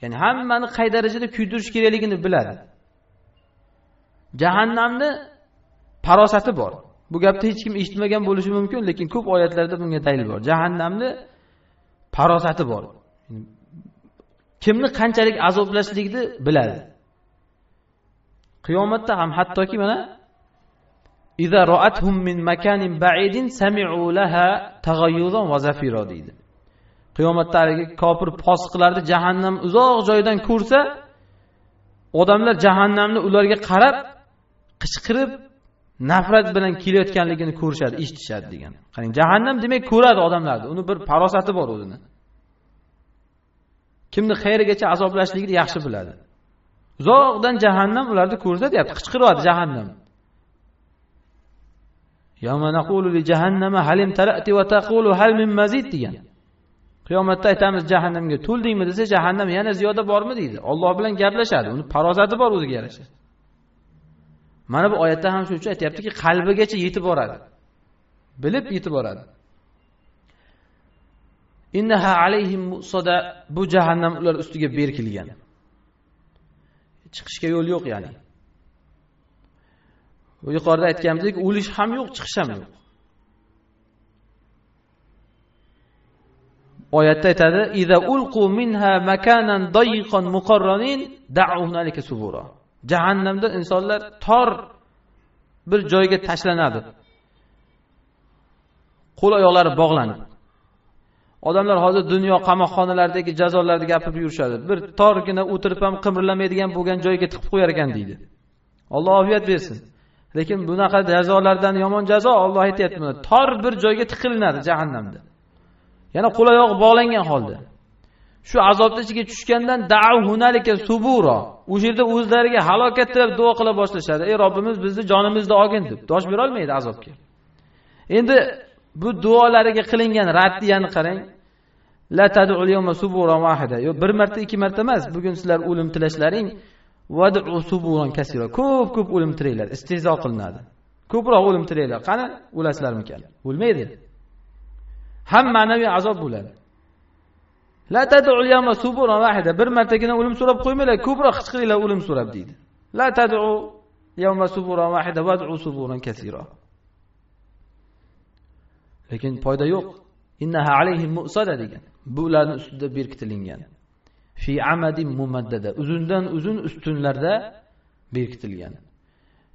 Ya'ni hammani qay darajada kuydirish kerakligini biladi. Jahannamni farosati bor. Bu gapni hech kim eshitmagan bo'lishi mumkin, lekin ko'p oyatlarda bunga dalil bor. Jahannamni farosati bor. Kimni qanchalik azoblashligini biladi. Qiyomatda ham hattoki mana iza ra'atuhum min makanin ba'idin sami'u laha taghayyuzan va zafira deydi. Qiyomatdagi kofir fosiqlarni jahannam uzoq joydan ko'rsa, odamlar jahannamni ularga qarab qichqirib nafrat bilan kelayotganligini ko'rishadi, eshitishadi degan. Qarang, jahannam demak ko'radi odamlarni. Uni bir farosati bor o'zini. Kimni qayergacha azoblashligini yaxshi biladi. Uzoqdan jahannam ularni ko'rsa deyapti, qichqiryapti jahannam. Yawma naqulu li jahannama hal imtala'ti wa taqulu hal min mazid degan. Qiyomatda aytamiz jahannamga to'ldingmi desa, jahannam yana ziyoda bormi deydi. Alloh bilan gaplashadi. Uni farosati bor o'ziga yarasha. Mana bu oyatda ham shuning uchun aytayaptiki, qalbigacha yetib boradi. Bilib yetib boradi. Innaha alayhim musada, bu jahannam ular ustiga berkilgan. Chiqishga yo'l yo'q ya'ni. Bu yuqorida aytganimizdek, o'lish ham yo'q, chiqish ham yo'q. Oyatda aytadi: "Iza ulqu minha makanan dayiqan muqarranin da'u hunalika subura." Jahannamda insonlar tor bir joyga tashlanadi. Qo'l oyoqlari bog'lanib. Odamlar hozir dunyo qamoqxonalaridagi jazolarni gapirib yurishadi. Bir torgina o'tirib ham qimirlamaydigan bo'lgan joyga tiqib qo'yar ekan deydi. Alloh ofiyat bersin. Lekin bunaqa jazolardan yomon jazo Alloh aytayapti buni. Tor bir joyga tiqilinadi jahannamda. Yana qo'l oyog'i bog'langan holda. Shu azobning ichiga tushgandan da'u hunalika subura. O'sha yerda o'zlariga halokat tilab duo qila boshlashadi. Ey Robbimiz, bizni jonimizni olgin deb. Dosh bera olmaydi azobga. Endi bu duolariga qilingan raddiyani qarang. La tad'u yawma suburan wahida. Yo bir marta, ikki marta emas. Bugun sizlar o'lim tilashlaring wad'u suburan kasira. Ko'p o'lim tilaylar, istehzo qilinadi. Ko'proq o'lim tilaylar. Qani o'lasizlarmikan? O'lmaydi. Ham ma'naviy azob bo'ladi. La tad'u yawma suburan wahida. Bir martagina o'lim so'rab qo'ymanglar, ko'proq qichqiringlar o'lim so'rab deydi. La tad'u yawma suburan wahida wad'u suburan kasira. Lekin foyda yo'q. Innaha alayhim mu'sada degan. Bu ularning ustida berkitilingan. Fi amadin mumaddada. Uzundan uzun ustunlarda berkitilgan.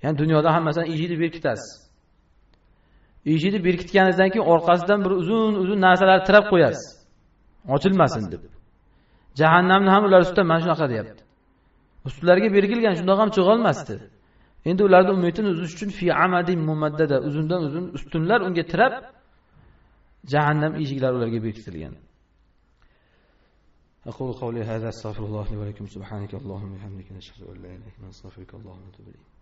Ya'ni dunyoda hammasini eshitib berkitasiz. Eshitib berkitganingizdan keyin orqasidan bir uzun narsalar tirab qo'yasiz. Ochilmasin deb. Jahannamni ham ular ustida mana shunaqa deyapti. Ustlariga berkilgan, shundoq ham chiqolmasdi. Endi ularning umidini uzish uchun fi amadin mumaddada, uzundan uzun ustunlar unga tirab jahannam eshiklari ularga berkitilgan. Aqulu qawli hadha astaghfirullah li va lakum subhanaka Allohumma wa bihamdika nashhadu an la ilaha illa anta astaghfiruka wa atubu ilayk.